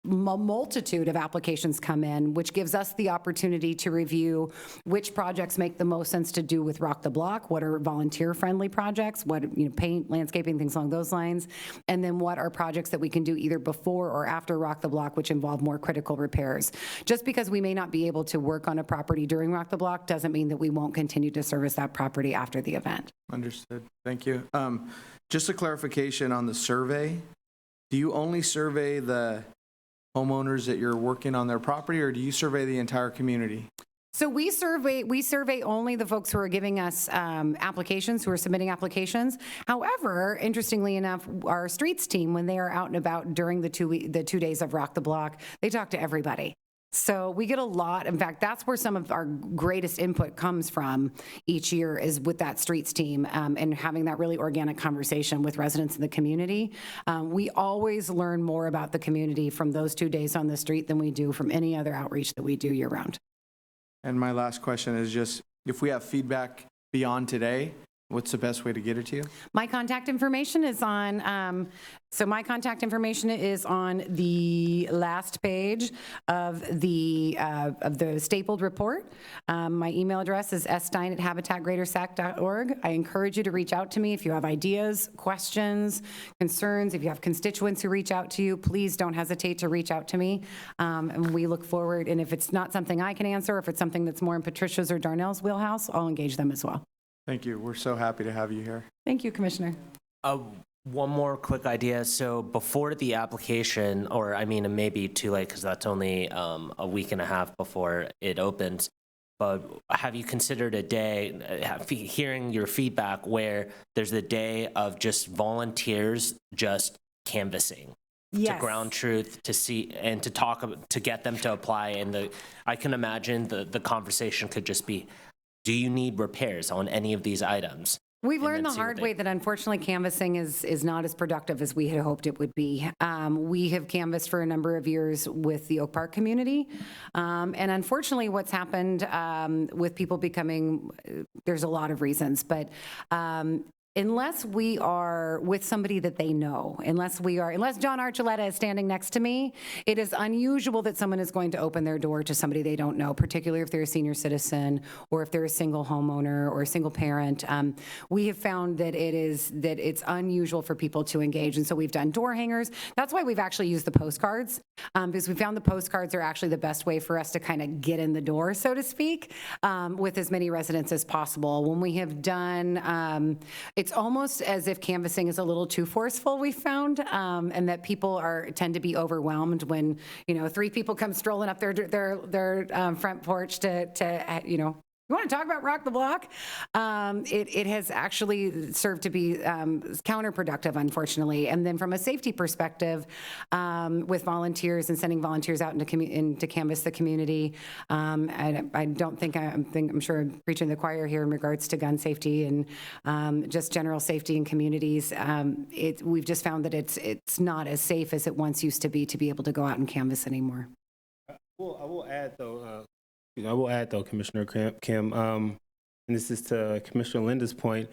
a multitude of applications come in, which gives us the opportunity to review which projects make the most sense to do with Rock the Block, what are volunteer-friendly projects, what, paint, landscaping, things along those lines, and then what are projects that we can do either before or after Rock the Block, which involve more critical repairs. Just because we may not be able to work on a property during Rock the Block doesn't mean that we won't continue to service that property after the event. Understood. Thank you. Just a clarification on the survey. Do you only survey the homeowners that you're working on their property, or do you survey the entire community? So we survey only the folks who are giving us applications, who are submitting applications. However, interestingly enough, our streets team, when they are out and about during the 2 days of Rock the Block, they talk to everybody. So we get a lot. In fact, that's where some of our greatest input comes from each year, is with that streets team and having that really organic conversation with residents in the community. We always learn more about the community from those 2 days on the street than we do from any other outreach that we do year round. And my last question is just, if we have feedback beyond today, what's the best way to get it to you? My contact information is on, the last page of the stapled report. My email address is stein@habitatgreatersac.org. I encourage you to reach out to me if you have ideas, questions, concerns. If you have constituents who reach out to you, please don't hesitate to reach out to me. And we look forward, and if it's not something I can answer, if it's something that's more in Patricia's or Darnell's wheelhouse, I'll engage them as well. Thank you. We're so happy to have you here. Thank you, Commissioner. One more quick idea. So before the application, or I mean, it may be too late because that's only a week and a half before it opens, but have you considered a day, hearing your feedback, where there's a day of just volunteers just canvassing? Yes. To ground truth, to see and to talk, to get them to apply. And I can imagine the conversation could just be, do you need repairs on any of these items? We've learned the hard way that unfortunately canvassing is not as productive as we had hoped it would be. We have canvassed for a number of years with the Oak Park community. And unfortunately what's happened with people becoming, there's a lot of reasons, but unless we are with somebody that they know, unless John Archuleta is standing next to me, it is unusual that someone is going to open their door to somebody they don't know, particularly if they're a senior citizen or if they're a single homeowner or a single parent. We have found that it's unusual for people to engage, and so we've done door hangers. That's why we've actually used the postcards, because we found the postcards are actually the best way for us to kind of get in the door, so to speak, with as many residents as possible. When we have done, it's almost as if canvassing is a little too forceful, we found, and that people tend to be overwhelmed when, 3 people come strolling up their front porch to you want to talk about Rock the Block? It has actually served to be counterproductive, unfortunately. And then from a safety perspective, with volunteers and sending volunteers out into canvass the community, I don't think I'm sure I'm preaching the choir here in regards to gun safety and just general safety in communities. We've just found that it's not as safe as it once used to be able to go out and canvass anymore. Well, I will add though, Commissioner Kim, and this is to Commissioner Linda's point,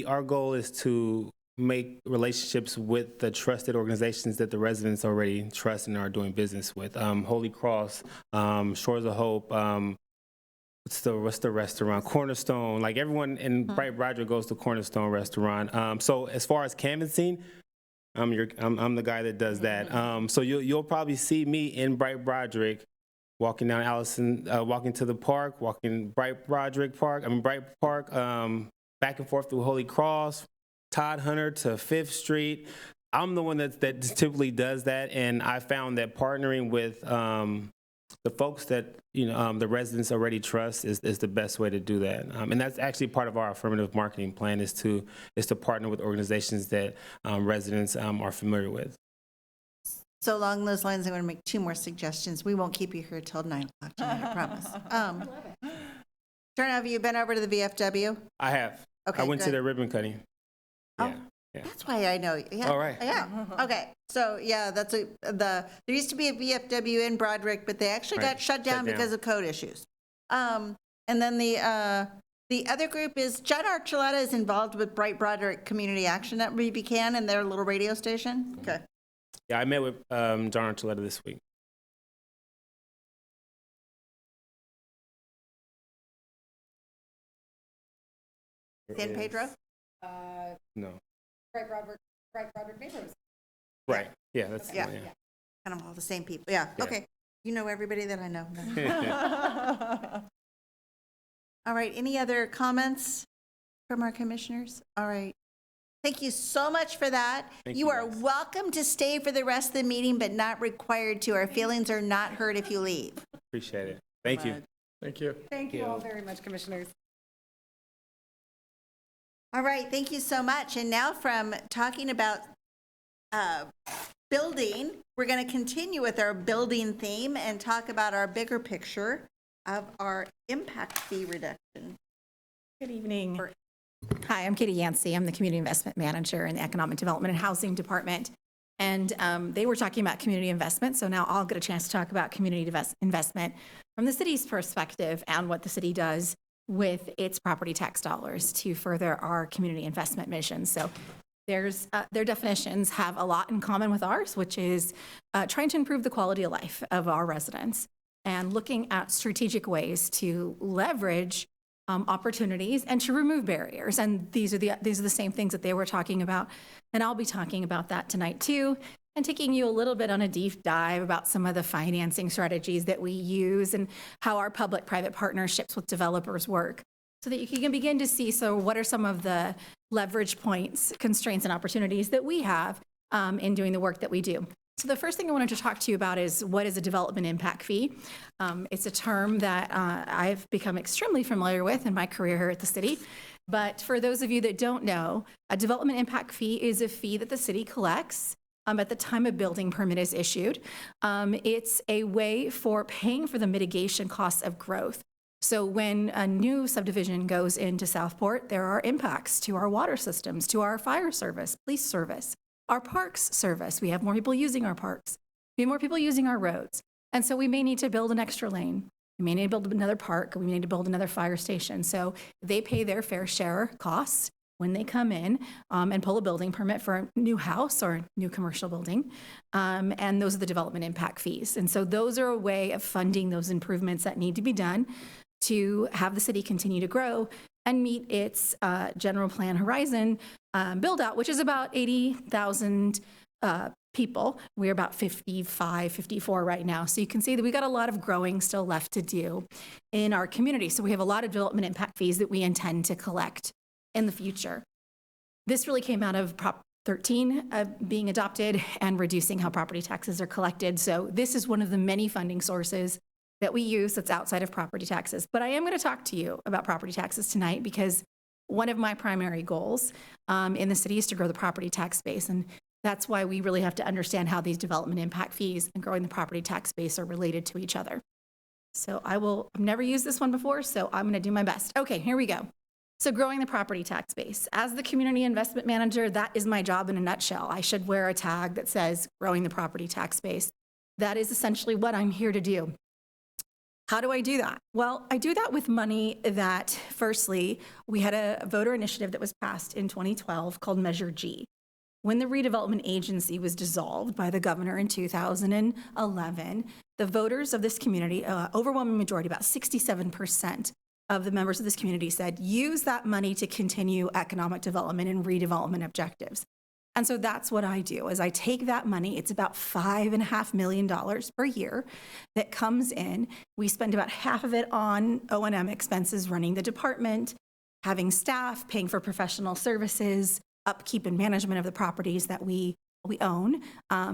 our goal is to make relationships with the trusted organizations that the residents already trust and are doing business with. Holy Cross, Shores of Hope, what's the restaurant? Cornerstone. Like everyone in Bright Broderick goes to Cornerstone Restaurant. So as far as canvassing, I'm the guy that does that. So you'll probably see me in Bright Broderick, walking down walking to the park, walking Bright Park, back and forth through Holy Cross, Todd Hunter to 5th Street. I'm the one that typically does that, and I found that partnering with the folks that the residents already trust is the best way to do that. And that's actually part of our affirmative marketing plan is to partner with organizations that residents are familiar with. So along those lines, I'm going to make 2 more suggestions. We won't keep you here till 9 o'clock tonight, I promise. Turner, have you been over to the VFW? I have. Okay, I went to good. their ribbon cutting. Oh, Yeah. That's why I know. Yeah. All right. Yeah. Okay. So yeah, there used to be a VFW in Broderick, but they actually got shut down because of code issues. And then the other group is John Archuleta is involved with Bright Broderick Community Action at Buchanan and their little radio station. Okay. Yeah, I met with John Archuleta this week. San Pedro? No. Bright Broderick neighbors. Right. Yeah, that's Yeah. the one, yeah. Kind of all the same people. Yeah. Yeah. Okay. You know everybody that I know. All right. Any other comments from our commissioners? All right. Thank you so much for that. Thank You you, are guys. welcome to stay for the rest of the meeting, but not required to. Our feelings are not hurt if you leave. Appreciate it. Thank you. Thank you. Thank you all very much, commissioners. All right. Thank you so much. And now from talking about building, we're going to continue with our building theme and talk about our bigger picture of our impact fee reduction. Good evening. Hi, I'm Katie Yancey. I'm the Community Investment Manager in the Economic Development and Housing Department. And they were talking about community investment, so now I'll get a chance to talk about community investment from the city's perspective and what the city does with its property tax dollars to further our community investment mission. So their definitions have a lot in common with ours, which is trying to improve the quality of life of our residents and looking at strategic ways to leverage opportunities and to remove barriers. And these are the same things that they were talking about. And I'll be talking about that tonight too, and taking you a little bit on a deep dive about some of the financing strategies that we use and how our public-private partnerships with developers work, so that you can begin to see, so what are some of the leverage points, constraints, and opportunities that we have in doing the work that we do. So the first thing I wanted to talk to you about is what is a development impact fee? It's a term that I've become extremely familiar with in my career here at the city. But for those of you that don't know, a development impact fee is a fee that the city collects at the time a building permit is issued. It's a way for paying for the mitigation costs of growth. So when a new subdivision goes into Southport, there are impacts to our water systems, to our fire service, police service, our parks service. We have more people using our parks. We have more people using our roads. And so we may need to build an extra lane. We may need to build another park. We may need to build another fire station. So they pay their fair share costs when they come in and pull a building permit for a new house or a new commercial building. And those are the development impact fees. And so those are a way of funding those improvements that need to be done to have the city continue to grow and meet its general plan horizon build out, which is about 80,000 people. We're about 55, 54 right now. So you can see that we got a lot of growing still left to do in our community. So we have a lot of development impact fees that we intend to collect in the future. This really came out of Prop 13 being adopted and reducing how property taxes are collected. So this is one of the many funding sources that we use that's outside of property taxes. But I am going to talk to you about property taxes tonight because one of my primary goals in the city is to grow the property tax base. And that's why we really have to understand how these development impact fees and growing the property tax base are related to each other. So I've never used this one before, so I'm going to do my best. Okay, here we go. So growing the property tax base. As the community investment manager, that is my job in a nutshell. I should wear a tag that says growing the property tax base. That is essentially what I'm here to do. How do I do that? Well, I do that with money that, firstly, we had a voter initiative that was passed in 2012 called Measure G. When the redevelopment agency was dissolved by the governor in 2011, the voters of this community, overwhelming majority, about 67%, of the members of this community said, use that money to continue economic development and redevelopment objectives. And so that's what I do, is I take that money, it's about $5.5 million per year that comes in. We spend about half of it on O&M expenses, running the department, having staff, paying for professional services, upkeep and management of the properties that we own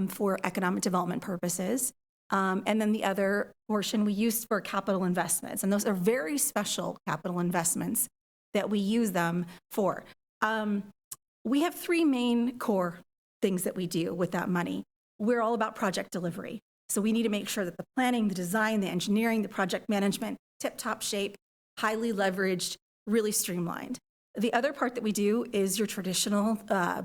for economic development purposes. And then the other portion we use for capital investments. And those are very special capital investments that we use them for. We have three main core things that we do with that money. We're all about project delivery. So we need to make sure that the planning, the design, the engineering, the project management, tip-top shape, highly leveraged, really streamlined. The other part that we do is your traditional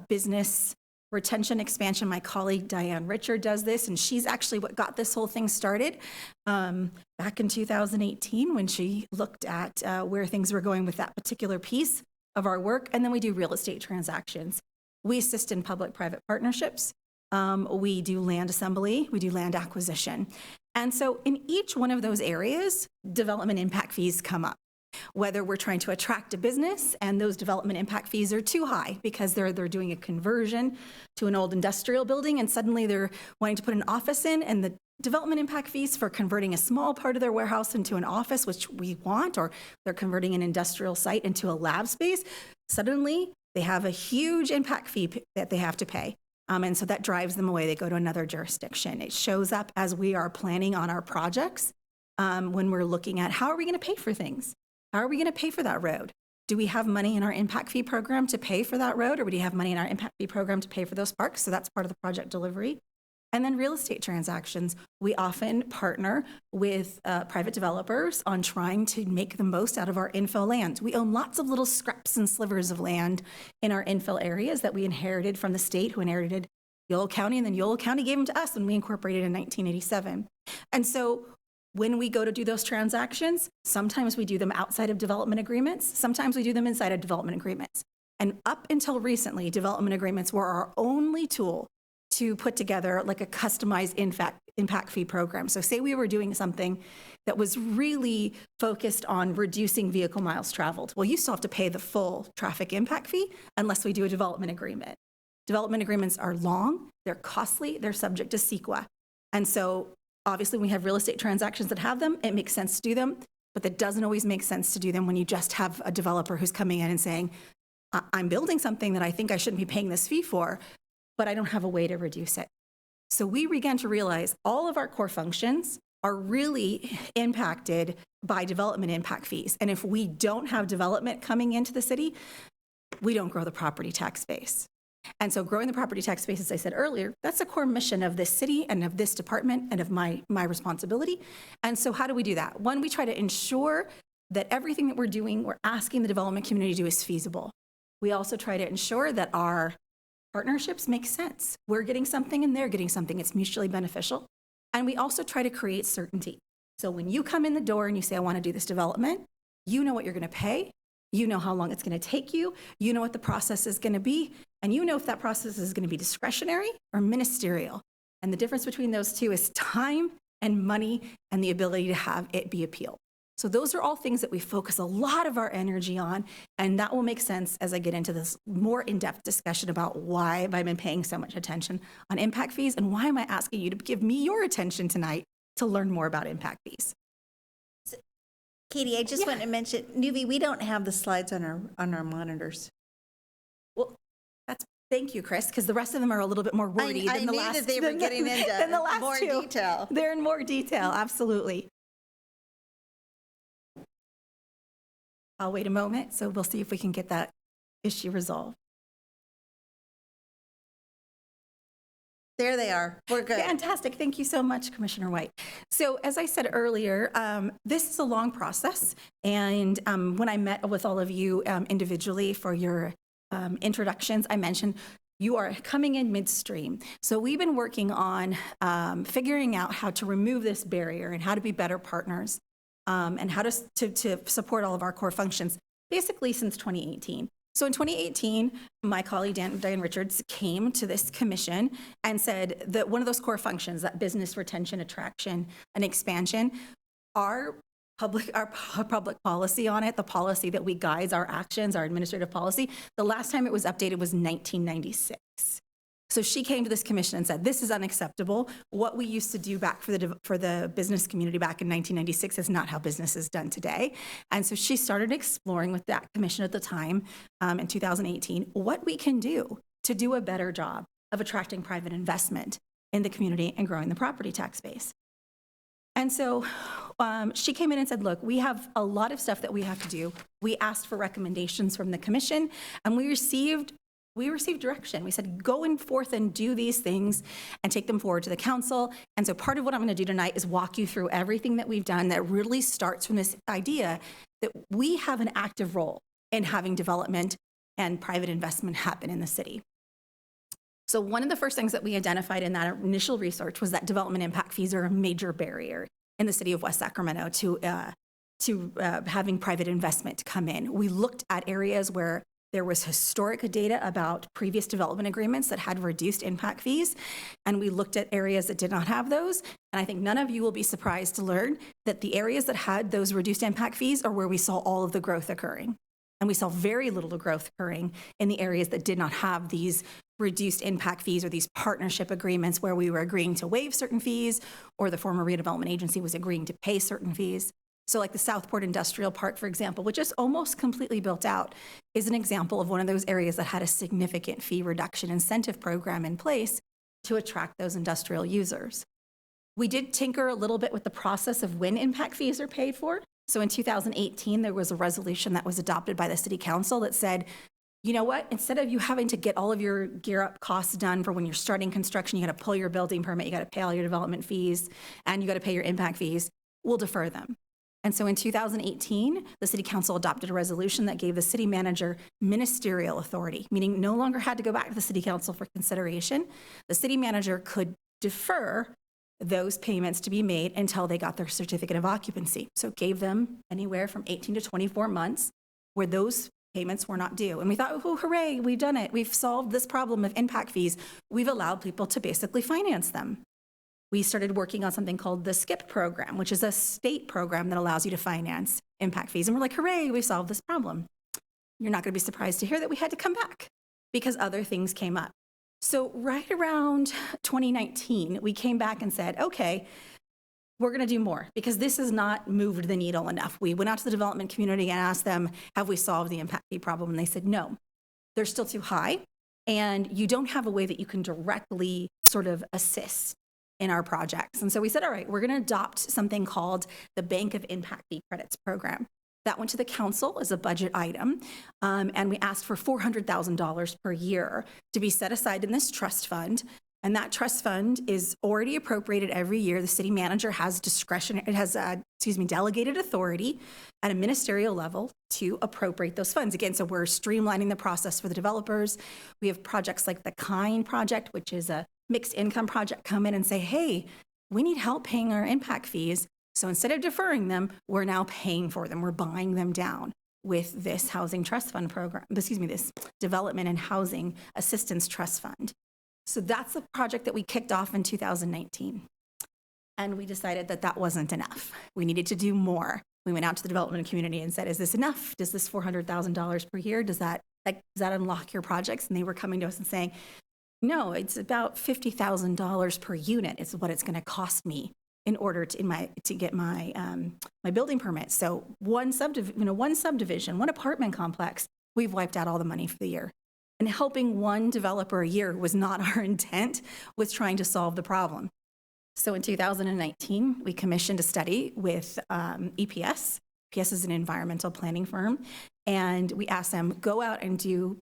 business retention expansion. My colleague Diane Richard does this, and she's actually what got this whole thing started back in 2018 when she looked at where things were going with that particular piece of our work. And then we do real estate transactions. We assist in public-private partnerships. We do land assembly. We do land acquisition. And so in each one of those areas, development impact fees come up. Whether we're trying to attract a business and those development impact fees are too high because they're doing a conversion to an old industrial building and suddenly they're wanting to put an office in, and the development impact fees for converting a small part of their warehouse into an office, which we want, or they're converting an industrial site into a lab space, suddenly they have a huge impact fee that they have to pay. And so that drives them away. They go to another jurisdiction. It shows up as we are planning on our projects when we're looking at how are we going to pay for things? How are we going to pay for that road? Do we have money in our impact fee program to pay for that road, or do we have money in our impact fee program to pay for those parks? So that's part of the project delivery. And then real estate transactions. We often partner with private developers on trying to make the most out of our infill land. We own lots of little scraps and slivers of land in our infill areas that we inherited from the state, who inherited Yolo County, and then Yolo County gave them to us when we incorporated in 1987. And so when we go to do those transactions, sometimes we do them outside of development agreements. Sometimes we do them inside of development agreements. And up until recently, development agreements were our only tool to put together like a customized impact fee program. So say we were doing something that was really focused on reducing vehicle miles traveled. Well, you still have to pay the full traffic impact fee unless we do a development agreement. Development agreements are long, they're costly, they're subject to CEQA. And so obviously, when we have real estate transactions that have them, it makes sense to do them, but that doesn't always make sense to do them when you just have a developer who's coming in and saying, I'm building something that I think I shouldn't be paying this fee for, but I don't have a way to reduce it. So we began to realize all of our core functions are really impacted by development impact fees. And if we don't have development coming into the city, we don't grow the property tax base. And so growing the property tax base, as I said earlier, that's a core mission of this city and of this department and of my responsibility. And so how do we do that? One, we try to ensure that everything that we're doing, we're asking the development community to do is feasible. We also try to ensure that our partnerships make sense. We're getting something and they're getting something. It's mutually beneficial. And we also try to create certainty. So when you come in the door and you say, I want to do this development, you know what you're going to pay. You know how long it's going to take you. You know what the process is going to be. And you know if that process is going to be discretionary or ministerial. And the difference between those two is time and money and the ability to have it be appealed. So those are all things that we focus a lot of our energy on, and that will make sense as I get into this more in-depth discussion about why have I been paying so much attention on impact fees and why am I asking you to give me your attention tonight to learn more about impact fees. Katie, I just want to mention, Nuvi, we don't have the slides on our monitors. Well, thank you, Chris, because the rest of them are a little bit more wordy I than the knew last. that they were getting into than the last more two. detail. They're in more detail, absolutely. I'll wait a moment, so we'll see if we can get that issue resolved. There they are. We're good. Fantastic. Thank you so much, Commissioner White. So as I said earlier, this is a long process. And when I met with all of you individually for your introductions, I mentioned you are coming in midstream. So we've been working on figuring out how to remove this barrier and how to be better partners and how to support all of our core functions, basically since 2018. So in 2018, my colleague Diane Richards came to this commission and said that one of those core functions, that business retention, attraction, and expansion, our public policy on it, the policy that we guides our actions, our administrative policy, the last time it was updated was 1996. So she came to this commission and said, this is unacceptable. What we used to do back for the business community back in 1996 is not how business is done today. And so she started exploring with that commission at the time, in 2018, what we can do to do a better job of attracting private investment in the community and growing the property tax base. And so she came in and said, look, we have a lot of stuff that we have to do. We asked for recommendations from the commission, and we received direction. We said, go forth and do these things and take them forward to the council. And so part of what I'm going to do tonight is walk you through everything that we've done that really starts from this idea that we have an active role in having development and private investment happen in the city. So one of the first things that we identified in that initial research was that development impact fees are a major barrier in the city of West Sacramento to having private investment come in. We looked at areas where there was historic data about previous development agreements that had reduced impact fees, and we looked at areas that did not have those. And I think none of you will be surprised to learn that the areas that had those reduced impact fees are where we saw all of the growth occurring. And we saw very little growth occurring in the areas that did not have these reduced impact fees or these partnership agreements where we were agreeing to waive certain fees or the former redevelopment agency was agreeing to pay certain fees. So like the Southport Industrial Park, for example, which is almost completely built out, is an example of one of those areas that had a significant fee reduction incentive program in place to attract those industrial users. We did tinker a little bit with the process of when impact fees are paid for. So in 2018, there was a resolution that was adopted by the City Council that said, you know what, instead of you having to get all of your gear up costs done for when you're starting construction, you got to pull your building permit, you got to pay all your development fees, and you got to pay your impact fees, we'll defer them. And so in 2018, the City Council adopted a resolution that gave the city manager ministerial authority, meaning no longer had to go back to the City Council for consideration. The city manager could defer those payments to be made until they got their certificate of occupancy. So it gave them anywhere from 18 to 24 months where those payments were not due. And we thought, oh, hooray, we've done it. We've solved this problem of impact fees. We've allowed people to basically finance them. We started working on something called the SKIP program, which is a state program that allows you to finance impact fees. And we're like, hooray, we solved this problem. You're not going to be surprised to hear that we had to come back because other things came up. So right around 2019, we came back and said, okay, we're going to do more because this has not moved the needle enough. We went out to the development community and asked them, have we solved the impact fee problem? And they said, no, they're still too high. And you don't have a way that you can directly sort of assist in our projects. And so we said, all right, we're going to adopt something called the Bank of Impact Fee Credits program. That went to the council as a budget item, and we asked for $400,000 per year to be set aside in this trust fund. And that trust fund is already appropriated every year. The city manager has discretion, it has, delegated authority at a ministerial level to appropriate those funds. Again, so we're streamlining the process for the developers. We have projects like the KIND project, which is a mixed income project, come in and say, hey, we need help paying our impact fees. So instead of deferring them, we're now paying for them. We're buying them down. with this housing trust fund program, this development and housing assistance trust fund. So that's a project that we kicked off in 2019. And we decided that that wasn't enough. We needed to do more. We went out to the development community and said, is this enough? Does this $400,000 per year, does that unlock your projects? And they were coming to us and saying, no, it's about $50,000 per unit is what it's going to cost me in order to get my building permit. So one subdivision, one apartment complex, we've wiped out all the money for the year. And helping one developer a year was not our intent, was trying to solve the problem. So in 2019, we commissioned a study with EPS. EPS is an environmental planning firm. And we asked them, go out and do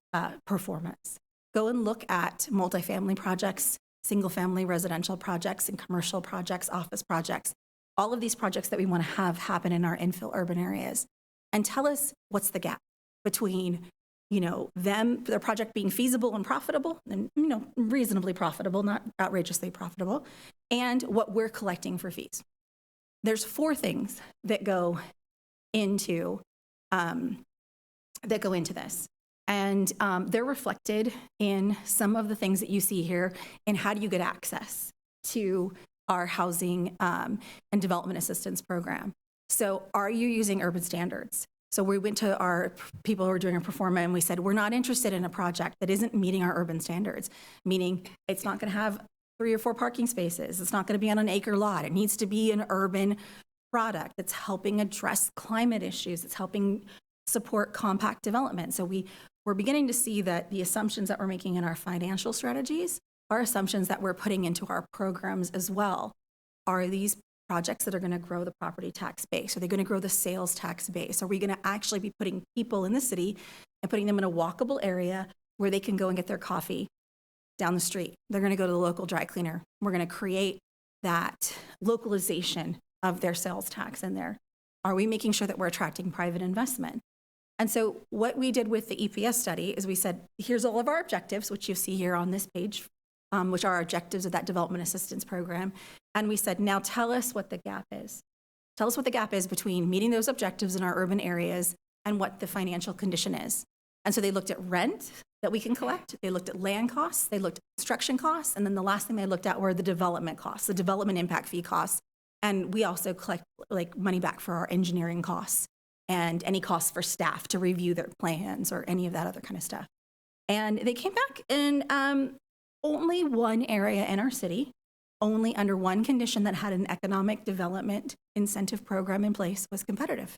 performance. Go and look at multifamily projects, single-family residential projects, and commercial projects, office projects, all of these projects that we want to have happen in our infill urban areas. And tell us what's the gap between their project being feasible and profitable, and reasonably profitable, not outrageously profitable, and what we're collecting for fees. There's 4 things that go into this, and they're reflected in some of the things that you see here. And how do you get access to our housing and development assistance program? So, are you using urban standards? So we went to our people who were doing a performa and we said, we're not interested in a project that isn't meeting our urban standards, meaning it's not going to have 3 or 4 parking spaces. It's not going to be on an acre lot. It needs to be an urban product that's helping address climate issues. It's helping support compact development. So we're beginning to see that the assumptions that we're making in our financial strategies are assumptions that we're putting into our programs as well. Are these projects that are going to grow the property tax base? Are they going to grow the sales tax base? Are we going to actually be putting people in the city and putting them in a walkable area where they can go and get their coffee down the street? They're going to go to the local dry cleaner. We're going to create that localization of their sales tax in there. Are we making sure that we're attracting private investment? And so what we did with the EPS study is we said, here's all of our objectives, which you see here on this page, which are our objectives of that development assistance program. And we said, now tell us what the gap is. Tell us what the gap is between meeting those objectives in our urban areas and what the financial condition is. And so they looked at rent that we can collect. They looked at land costs. They looked at construction costs. And then the last thing they looked at were the development costs, the development impact fee costs. And we also collect money back for our engineering costs and any costs for staff to review their plans or any of that other kind of stuff. And they came back and only one area in our city, only under one condition that had an economic development incentive program in place, was competitive.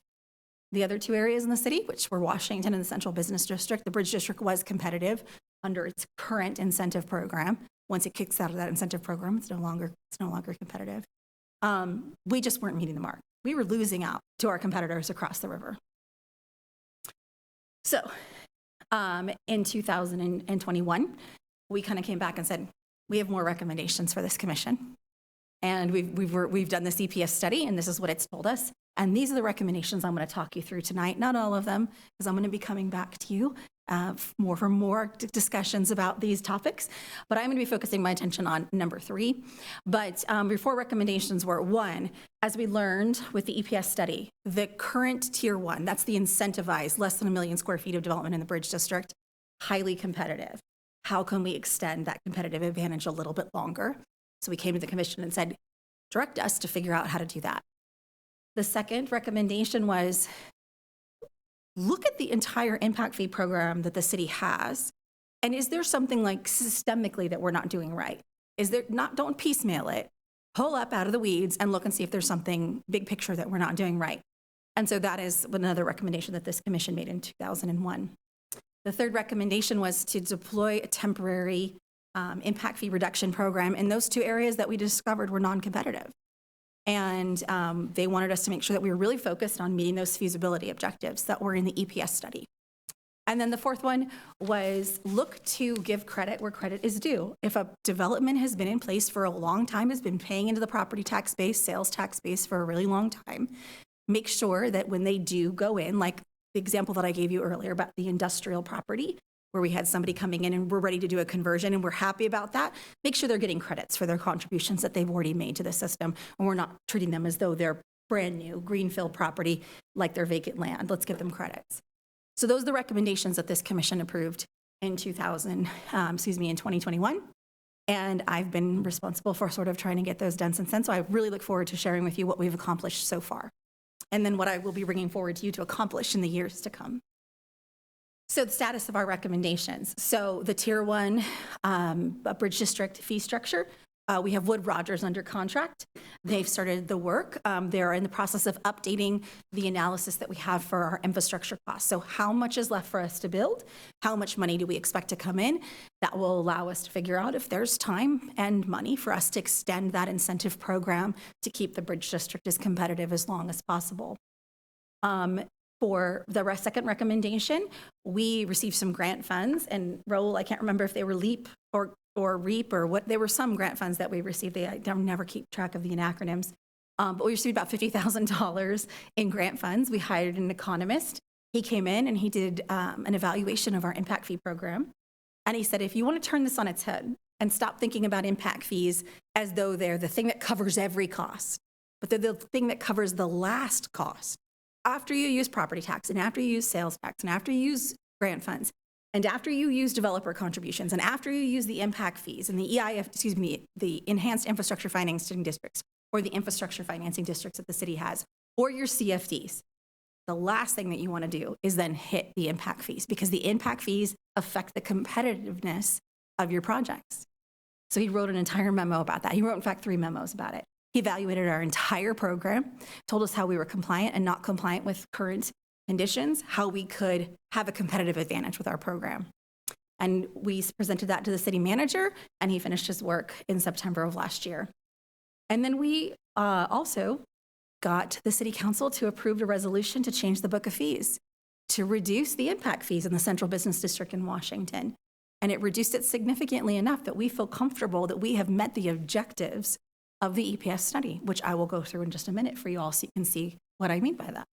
The other 2 areas in the city, which were Washington and the Central Business District, the Bridge District was competitive under its current incentive program. Once it kicks out of that incentive program, it's no longer competitive. We just weren't meeting the mark. We were losing out to our competitors across the river. So in 2021, we kind of came back and said, we have more recommendations for this commission. And we've done this EPS study, and this is what it's told us. And these are the recommendations I'm going to talk you through tonight. Not all of them, because I'm going to be coming back to you for more discussions about these topics. But I'm going to be focusing my attention on number 3. But your 4 recommendations were, 1, as we learned with the EPS study, the current tier 1, that's the incentivized, less than 1 million square feet of development in the Bridge District, highly competitive. How can we extend that competitive advantage a little bit longer? So we came to the commission and said, direct us to figure out how to do that. The second recommendation was, look at the entire impact fee program that the city has, and is there something like systemically that we're not doing right? Don't piecemeal it. Pull up out of the weeds and look and see if there's something big picture that we're not doing right. And so that is another recommendation that this commission made in 2001. The third recommendation was to deploy a temporary impact fee reduction program in those 2 areas that we discovered were non-competitive. And they wanted us to make sure that we were really focused on meeting those feasibility objectives that were in the EPS study. And then the 4th one was look to give credit where credit is due. If a development has been in place for a long time, has been paying into the property tax base, sales tax base for a really long time, make sure that when they do go in, like the example that I gave you earlier about the industrial property, where we had somebody coming in and we're ready to do a conversion and we're happy about that, make sure they're getting credits for their contributions that they've already made to the system, and we're not treating them as though they're brand new greenfield property like they're vacant land. Let's give them credits. So those are the recommendations that this commission approved in 2021. And I've been responsible for sort of trying to get those done since then. So I really look forward to sharing with you what we've accomplished so far, and then what I will be bringing forward to you to accomplish in the years to come. So the status of our recommendations. So the Tier 1 Bridge District fee structure, we have Wood Rogers under contract. They've started the work. They're in the process of updating the analysis that we have for our infrastructure costs. So how much is left for us to build? How much money do we expect to come in? That will allow us to figure out if there's time and money for us to extend that incentive program to keep the Bridge District as competitive as long as possible. For the second recommendation, we received some grant funds, and Raul, I can't remember if they were LEAP or REAP or what, there were some grant funds that we received. I never keep track of the acronyms, but we received about $50,000 in grant funds. We hired an economist. He came in and he did an evaluation of our impact fee program. And he said, if you want to turn this on its head and stop thinking about impact fees as though they're the thing that covers every cost, but they're the thing that covers the last cost, after you use property tax and after you use sales tax and after you use grant funds and after you use developer contributions and after you use the impact fees and the enhanced infrastructure financing districts or the infrastructure financing districts that the city has or your CFDs, the last thing that you want to do is then hit the impact fees, because the impact fees affect the competitiveness of your projects. So he wrote an entire memo about that. He wrote, in fact, 3 memos about it. He evaluated our entire program, told us how we were compliant and not compliant with current conditions, how we could have a competitive advantage with our program. And we presented that to the city manager, and he finished his work in September of last year. And then we also got the city council to approve a resolution to change the book of fees, to reduce the impact fees in the central business district in Washington. And it reduced it significantly enough that we feel comfortable that we have met the objectives of the EPS study, which I will go through in just a minute for you all so you can see what I mean by that.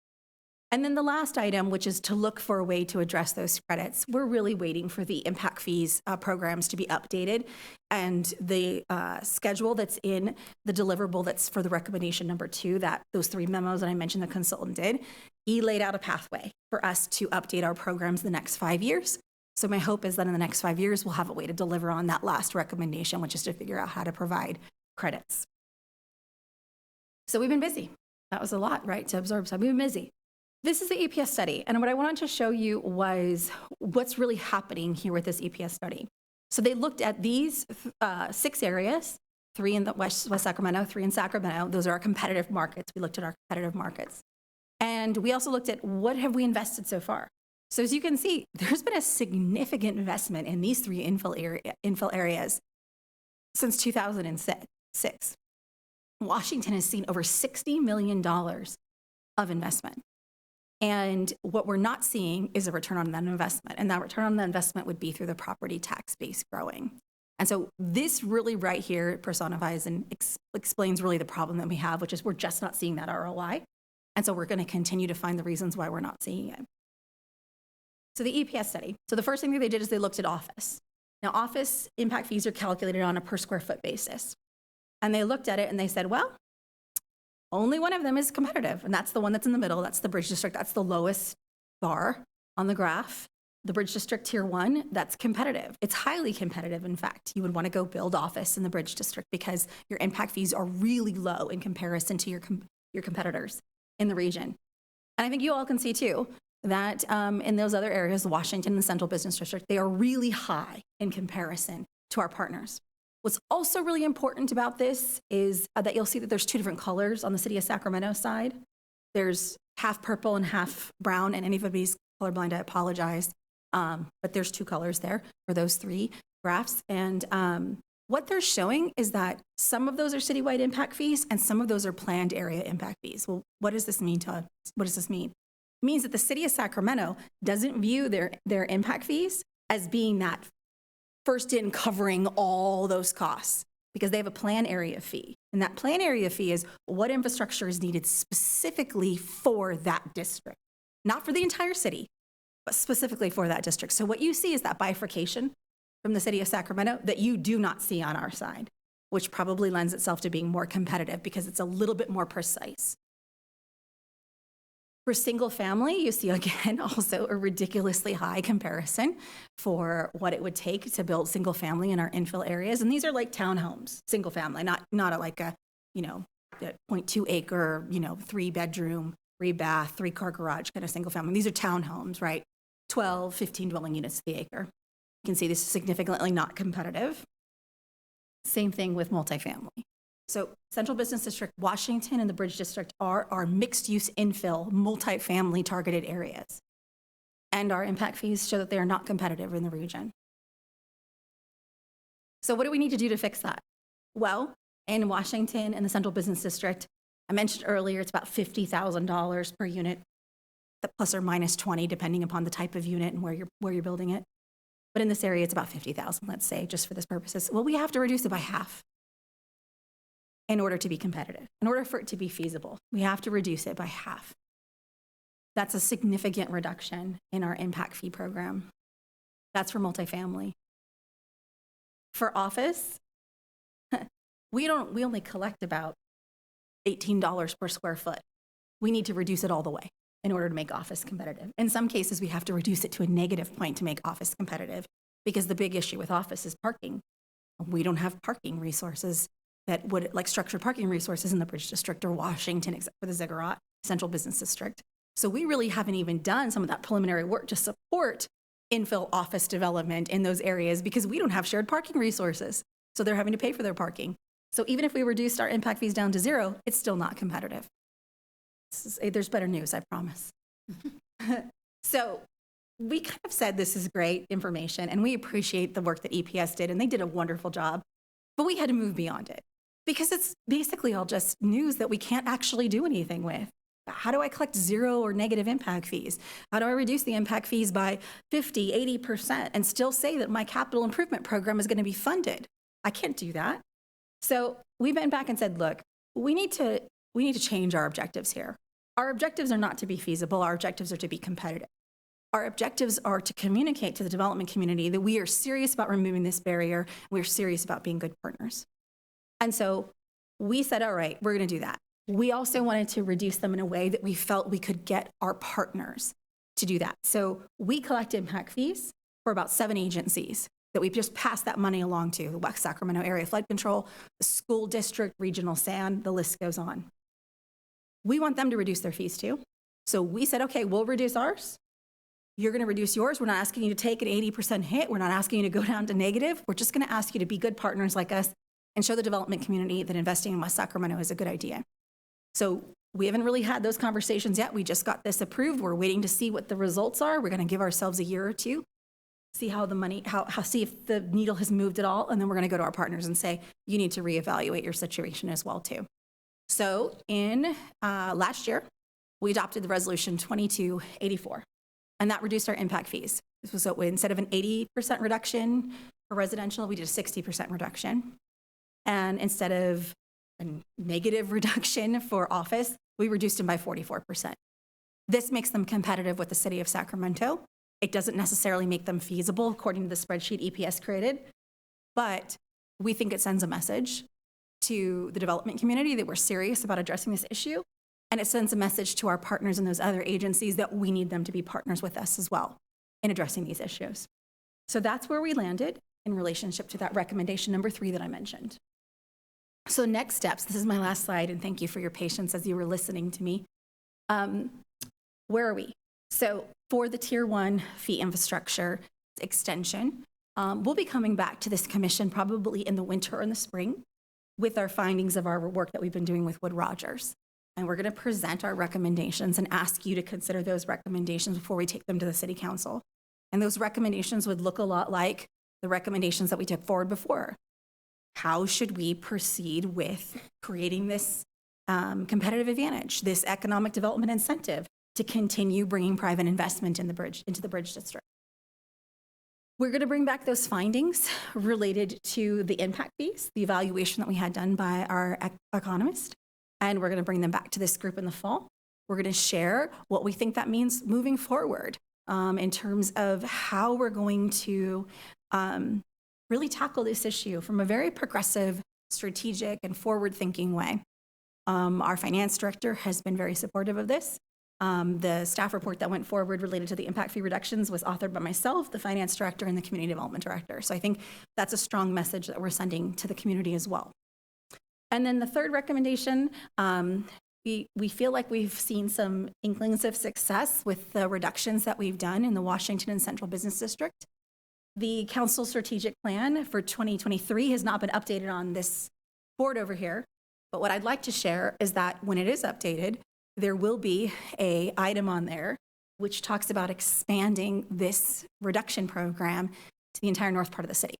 And then the last item, which is to look for a way to address those credits. We're really waiting for the impact fees programs to be updated, and the schedule that's in the deliverable that's for the recommendation number 2, that those 3 memos that I mentioned the consultant did, he laid out a pathway for us to update our programs the next 5 years. So my hope is that in the next 5 years, we'll have a way to deliver on that last recommendation, which is to figure out how to provide credits. So we've been busy. That was a lot, right, to absorb. So we've been busy. This is the EPS study. And what I wanted to show you was what's really happening here with this EPS study. So they looked at these 6 areas, 3 in the West Sacramento, 3 in Sacramento. Those are our competitive markets. We looked at our competitive markets. And we also looked at what have we invested so far. So as you can see, there's been a significant investment in these 3 infill areas since 2006. Washington has seen over $60 million of investment. And what we're not seeing is a return on that investment. And that return on the investment would be through the property tax base growing. And so this really right here personifies and explains really the problem that we have, which is we're just not seeing that ROI. And so we're going to continue to find the reasons why we're not seeing it. So the EPS study. So the first thing that they did is they looked at office. Now, office impact fees are calculated on a per square foot basis. And they looked at it and they said, well, only one of them is competitive. And that's the one that's in the middle. That's the Bridge District. That's the lowest bar on the graph. The Bridge District Tier 1, that's competitive. It's highly competitive, in fact. You would want to go build office in the Bridge District because your impact fees are really low in comparison to your competitors in the region. And I think you all can see, too, that in those other areas, Washington and the Central Business District, they are really high in comparison to our partners. What's also really important about this is that you'll see that there's 2 different colors on the City of Sacramento side. There's half purple and half brown, and anybody's colorblind, I apologize. But there's 2 colors there for those 3 graphs. And what they're showing is that some of those are citywide impact fees and some of those are planned area impact fees. Well, what does this mean to us? What does this mean? It means that the City of Sacramento doesn't view their impact fees as being that first in covering all those costs, because they have a plan area fee. And that plan area fee is what infrastructure is needed specifically for that district, not for the entire city, but specifically for that district. So what you see is that bifurcation from the City of Sacramento that you do not see on our side, which probably lends itself to being more competitive because it's a little bit more precise. For single family, you see again also a ridiculously high comparison for what it would take to build single family in our infill areas. And these are like townhomes, single family, not like a, you know, a 0.2 acre, you know, 3-bedroom, 3-bath, 3-car garage kind of single family. These are townhomes, right? 12, 15 dwelling units to the acre. You can see this is significantly not competitive. Same thing with multifamily. So Central Business District, Washington, and the Bridge District are our mixed-use infill, multifamily targeted areas. And our impact fees show that they are not competitive in the region. So what do we need to do to fix that? Well, in Washington and the Central Business District, I mentioned earlier, it's about $50,000 per unit, plus or minus 20, depending upon the type of unit and where you're building it. But in this area, it's about 50,000, let's say, just for this purposes. Well, we have to reduce it by half in order to be competitive. In order for it to be feasible, we have to reduce it by half. That's a significant reduction in our impact fee program. That's for multifamily. For office, we only collect about $18 per square foot. We need to reduce it all the way in order to make office competitive. In some cases, we have to reduce it to a negative point to make office competitive, because the big issue with office is parking. We don't have parking resources that would, like structured parking resources in the Bridge District or Washington, except for the Ziggurat Central Business District. So we really haven't even done some of that preliminary work to support infill office development in those areas, because we don't have shared parking resources. So they're having to pay for their parking. So even if we reduced our impact fees down to 0, it's still not competitive. There's better news, I promise. So we kind of said this is great information, and we appreciate the work that EPS did, and they did a wonderful job, but we had to move beyond it, because it's basically all just news that we can't actually do anything with. How do I collect 0 or negative impact fees? How do I reduce the impact fees by 50, 80% and still say that my capital improvement program is going to be funded? I can't do that. So we went back and said, look, we need to change our objectives here. Our objectives are not to be feasible. Our objectives are to be competitive. Our objectives are to communicate to the development community that we are serious about removing this barrier. We're serious about being good partners. And so we said, all right, we're going to do that. We also wanted to reduce them in a way that we felt we could get our partners to do that. So we collect impact fees for about 7 agencies that we've just passed that money along to: the West Sacramento Area Flood Control, the School District, Regional SAN, the list goes on. We want them to reduce their fees too. So we said, okay, we'll reduce ours. You're going to reduce yours. We're not asking you to take an 80% hit. We're not asking you to go down to negative. We're just going to ask you to be good partners like us and show the development community that investing in West Sacramento is a good idea. So we haven't really had those conversations yet. We just got this approved. We're waiting to see what the results are. We're going to give ourselves a year or two, see how the money, see if the needle has moved at all. And then we're going to go to our partners and say, you need to reevaluate your situation as well too. So in last year, we adopted the resolution 2284, and that reduced our impact fees. This was, so instead of an 80% reduction for residential, we did a 60% reduction. And instead of a negative reduction for office, we reduced them by 44%. This makes them competitive with the city of Sacramento. It doesn't necessarily make them feasible according to the spreadsheet EPS created, but we think it sends a message to the development community that we're serious about addressing this issue. And it sends a message to our partners in those other agencies that we need them to be partners with us as well in addressing these issues. So that's where we landed in relationship to that recommendation number 3 that I mentioned. So next steps, this is my last slide, and thank you for your patience as you were listening to me. Where are we? So for the Tier 1 fee infrastructure extension, we'll be coming back to this commission probably in the winter or in the spring with our findings of our work that we've been doing with Wood Rogers. And we're going to present our recommendations and ask you to consider those recommendations before we take them to the City Council. And those recommendations would look a lot like the recommendations that we took forward before. How should we proceed with creating this competitive advantage, this economic development incentive to continue bringing private investment into the Bridge District? We're going to bring back those findings related to the impact fees, the evaluation that we had done by our economist, and we're going to bring them back to this group in the fall. We're going to share what we think that means moving forward in terms of how we're going to really tackle this issue from a very progressive, strategic, and forward-thinking way. Our finance director has been very supportive of this. The staff report that went forward related to the impact fee reductions was authored by myself, the finance director, and the community development director. So I think that's a strong message that we're sending to the community as well. And then the third recommendation, we feel like we've seen some inklings of success with the reductions that we've done in the Washington and Central Business District. The council strategic plan for 2023 has not been updated on this board over here. But what I'd like to share is that when it is updated, there will be an item on there which talks about expanding this reduction program to the entire north part of the city,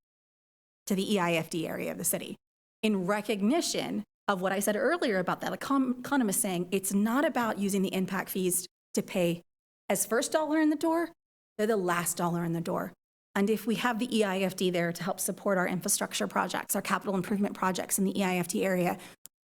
to the EIFD area of the city, in recognition of what I said earlier about that economist saying it's not about using the impact fees to pay as first dollar in the door, they're the last dollar in the door. And if we have the EIFD there to help support our infrastructure projects, our capital improvement projects in the EIFD area,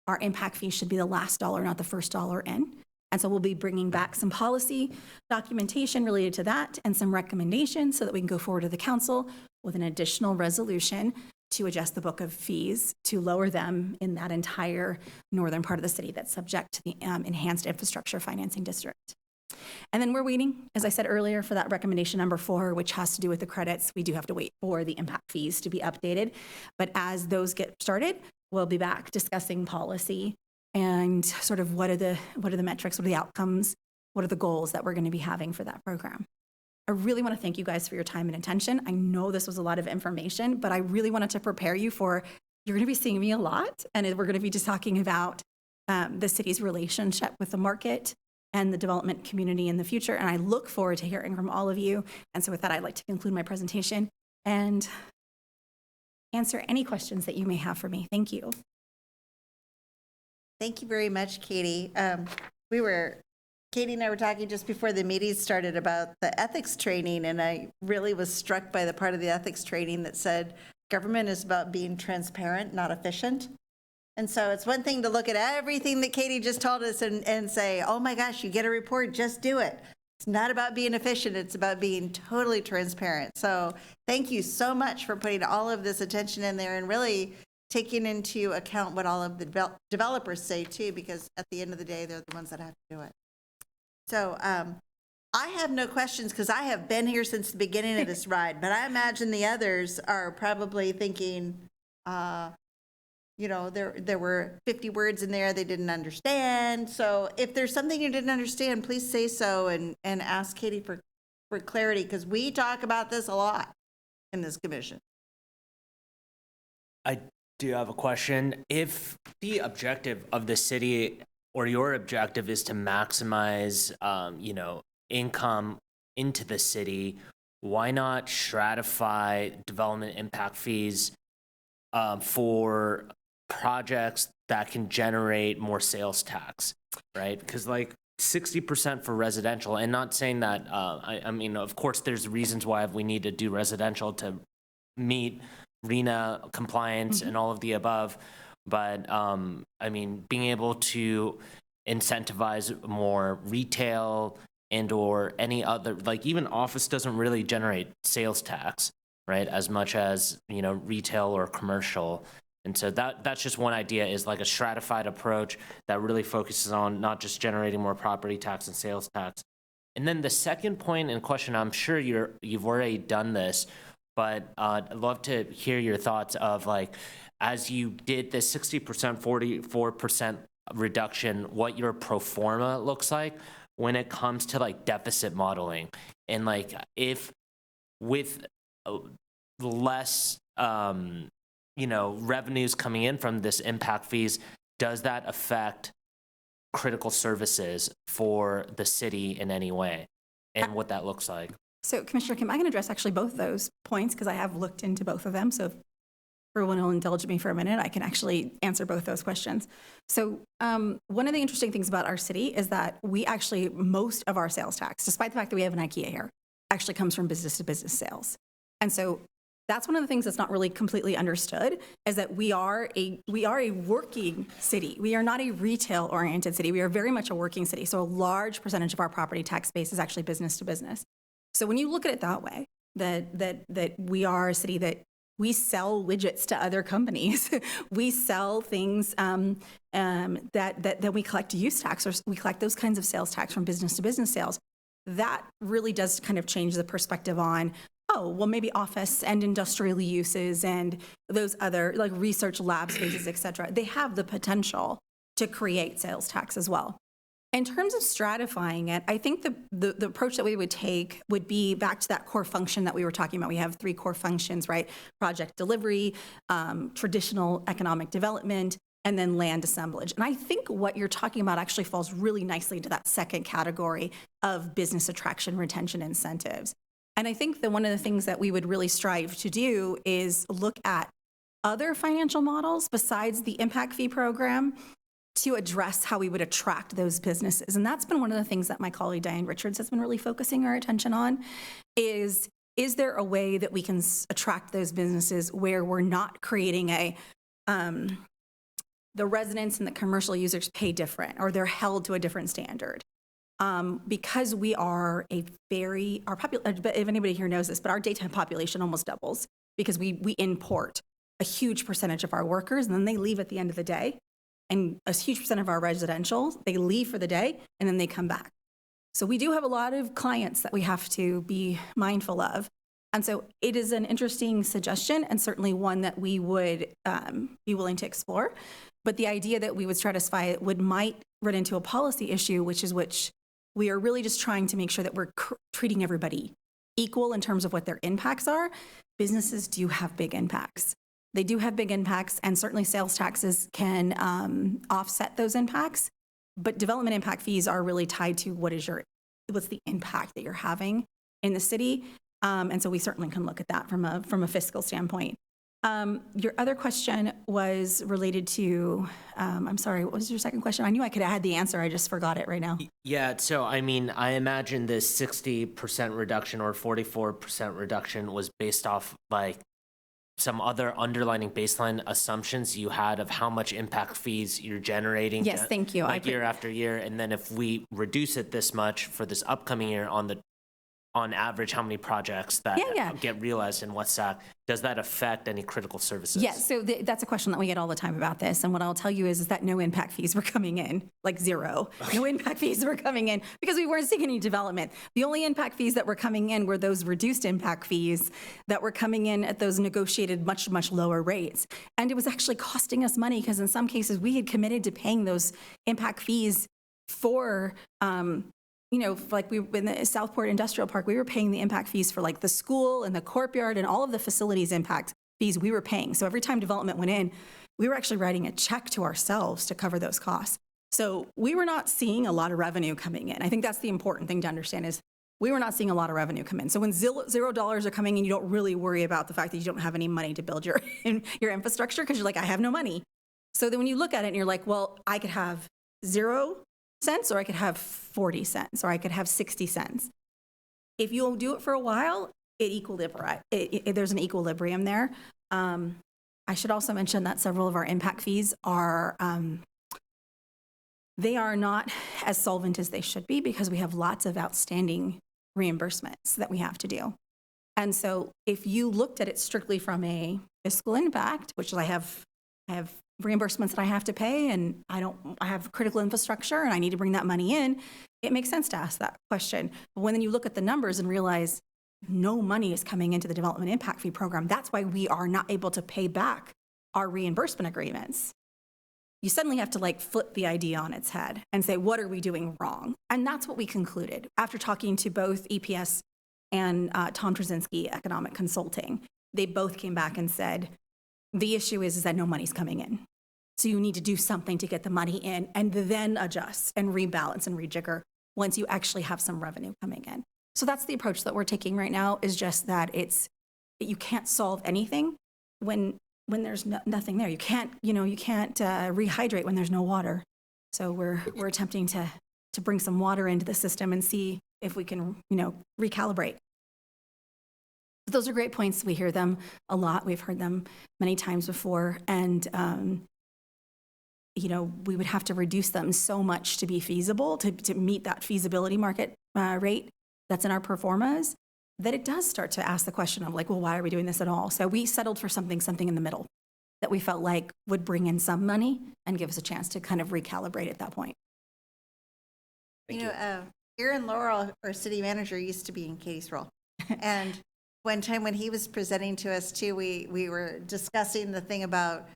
our impact fees should be the last dollar, not the first dollar in. And so we'll be bringing back some policy documentation related to that and some recommendations so that we can go forward to the council with an additional resolution to adjust the book of fees to lower them in that entire northern part of the city that's subject to the enhanced infrastructure financing district. And then we're waiting, as I said earlier, for that recommendation number 4, which has to do with the credits. We do have to wait for the impact fees to be updated. But as those get started, we'll be back discussing policy and sort of what are the metrics, what are the outcomes, what are the goals that we're going to be having for that program. I really want to thank you guys for your time and attention. I know this was a lot of information, but I really wanted to prepare you for, you're going to be seeing me a lot, and we're going to be just talking about the city's relationship with the market and the development community in the future. And I look forward to hearing from all of you. And so with that, I'd like to conclude my presentation and answer any questions that you may have for me. Thank you. Thank you very much, Katie. Katie and I were talking just before the meeting started about the ethics training, and I really was struck by the part of the ethics training that said government is about being transparent, not efficient. And so it's one thing to look at everything that Katie just told us and say, oh my gosh, you get a report, just do it. It's not about being efficient, it's about being totally transparent. So thank you so much for putting all of this attention in there and really taking into account what all of the developers say too, because at the end of the day, they're the ones that have to do it. So I have no questions because I have been here since the beginning of this ride, but I imagine the others are probably thinking, you know, there were 50 words in there they didn't understand. So if there's something you didn't understand, please say so and ask Katie for clarity, because we talk about this a lot in this commission. I do have a question. If the objective of the city or your objective is to maximize, you know, income into the city, why not stratify development impact fees for projects that can generate more sales tax, right? Because like 60% for residential, and not saying that, I mean, of course, there's reasons why we need to do residential to meet RENA compliance and all of the above. But I mean, being able to incentivize more retail and or any other, like even office doesn't really generate sales tax, right? As much as, you know, retail or commercial. And so that's just one idea, is like a stratified approach that really focuses on not just generating more property tax and sales tax. And then the second point and question, I'm sure you've already done this, but I'd love to hear your thoughts of, like, as you did the 60%, 44% reduction, what your pro forma looks like when it comes to like deficit modeling, and like if with less you know, revenues coming in from this impact fees, does that affect critical services for the city in any way, and what that looks like? So Commissioner Kim, I can address actually both those points because I have looked into both of them. So if everyone will indulge me for a minute, I can actually answer both those questions. So one of the interesting things about our city is that we actually, most of our sales tax, despite the fact that we have an IKEA here, actually comes from business to business sales. And so that's one of the things that's not really completely understood, is that we are a working city. We are not a retail oriented city. We are very much a working city. So a large percentage of our property tax base is actually business to business. So when you look at it that way, that we are a city that we sell widgets to other companies. We sell things that we collect use tax, or we collect those kinds of sales tax from business to business sales. That really does kind of change the perspective on, oh, well, maybe office and industrial uses and those other like research lab spaces, et cetera, they have the potential to create sales tax as well. In terms of stratifying it, I think the approach that we would take would be back to that core function that we were talking about. We have 3 core functions, right? Project delivery, traditional economic development, and then land assemblage. And I think what you're talking about actually falls really nicely into that second category of business attraction, retention, incentives. And I think that one of the things that we would really strive to do is look at other financial models besides the impact fee program to address how we would attract those businesses. And that's been one of the things that my colleague Diane Richards has been really focusing our attention on is there a way that we can attract those businesses where we're not creating the residents and the commercial users pay different, or they're held to a different standard. Because we are if anybody here knows this, but our daytime population almost doubles because we import a huge percentage of our workers and then they leave at the end of the day. And a huge percent of our residential, they leave for the day and then they come back. So we do have a lot of clients that we have to be mindful of. And so it is an interesting suggestion and certainly one that we would be willing to explore. But the idea that we would stratify it might run into a policy issue, which we are really just trying to make sure that we're treating everybody equal in terms of what their impacts are. Businesses do have big impacts. They do have big impacts, and certainly sales taxes can offset those impacts. But development impact fees are really tied to what's the impact that you're having in the city, and so we certainly can look at that from a fiscal standpoint. Your other question was related to, I'm sorry, what was your second question? I knew I could have had the answer, I just forgot it right now. Yeah, so I mean, I imagine this 60% reduction or 44% reduction was based off like some other underlying baseline assumptions you had of how much impact fees you're generating. Yes, thank you. Like year after year, and then if we reduce it this much for this upcoming year on average, how many projects that get realized in West Sac, does that affect any critical services? Yes, so that's a question that we get all the time about this. And what I'll tell you is that no impact fees were coming in, like zero. Okay. No impact fees were coming in because we weren't seeing any development. The only impact fees that were coming in were those reduced impact fees that were coming in at those negotiated much, much lower rates. And it was actually costing us money because in some cases we had committed to paying those impact fees for like we in the Southport Industrial Park, we were paying the impact fees for like the school and the courtyard and all of the facilities impact fees we were paying. So every time development went in, we were actually writing a check to ourselves to cover those costs. So we were not seeing a lot of revenue coming in. I think that's the important thing to understand is we were not seeing a lot of revenue come in. So when $0 are coming in, you don't really worry about the fact that you don't have any money to build your infrastructure because you're like, I have no money. So then when you look at it and you're like, well, I could have 0 cents, or I could have 40 cents, or I could have 60 cents. If you'll do it for a while, there's an equilibrium there. I should also mention that several of our impact fees are, they are not as solvent as they should be because we have lots of outstanding reimbursements that we have to do. And so if you looked at it strictly from a fiscal impact, which is I have reimbursements that I have to pay and I have critical infrastructure and I need to bring that money in, it makes sense to ask that question. But when you look at the numbers and realize no money is coming into the development impact fee program, that's why we are not able to pay back our reimbursement agreements. You suddenly have to like flip the idea on its head and say, what are we doing wrong? And that's what we concluded after talking to both EPS and Tom Trzynski Economic Consulting. They both came back and said, the issue is that no money's coming in. So you need to do something to get the money in and then adjust and rebalance and rejigger once you actually have some revenue coming in. So that's the approach that we're taking right now, is just that you can't solve anything when there's nothing there. You can't rehydrate when there's no water. So we're attempting to bring some water into the system and see if we can, recalibrate. But those are great points. We hear them a lot. We've heard them many times before. And, we would have to reduce them so much to be feasible, to meet that feasibility market rate that's in our pro formas, that it does start to ask the question of like, well, why are we doing this at all? So we settled for something in the middle that we felt like would bring in some money and give us a chance to kind of recalibrate at that point. Aaron Laurel, our city manager, used to be in Katie's role. And one time when he was presenting to us too, we were discussing the thing about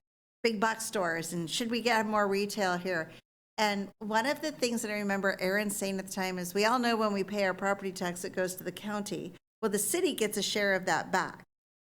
big box stores and should we get more retail here? And one of the things that I remember Aaron saying at the time is, we all know when we pay our property tax, it goes to the county. Well, the city gets a share of that back.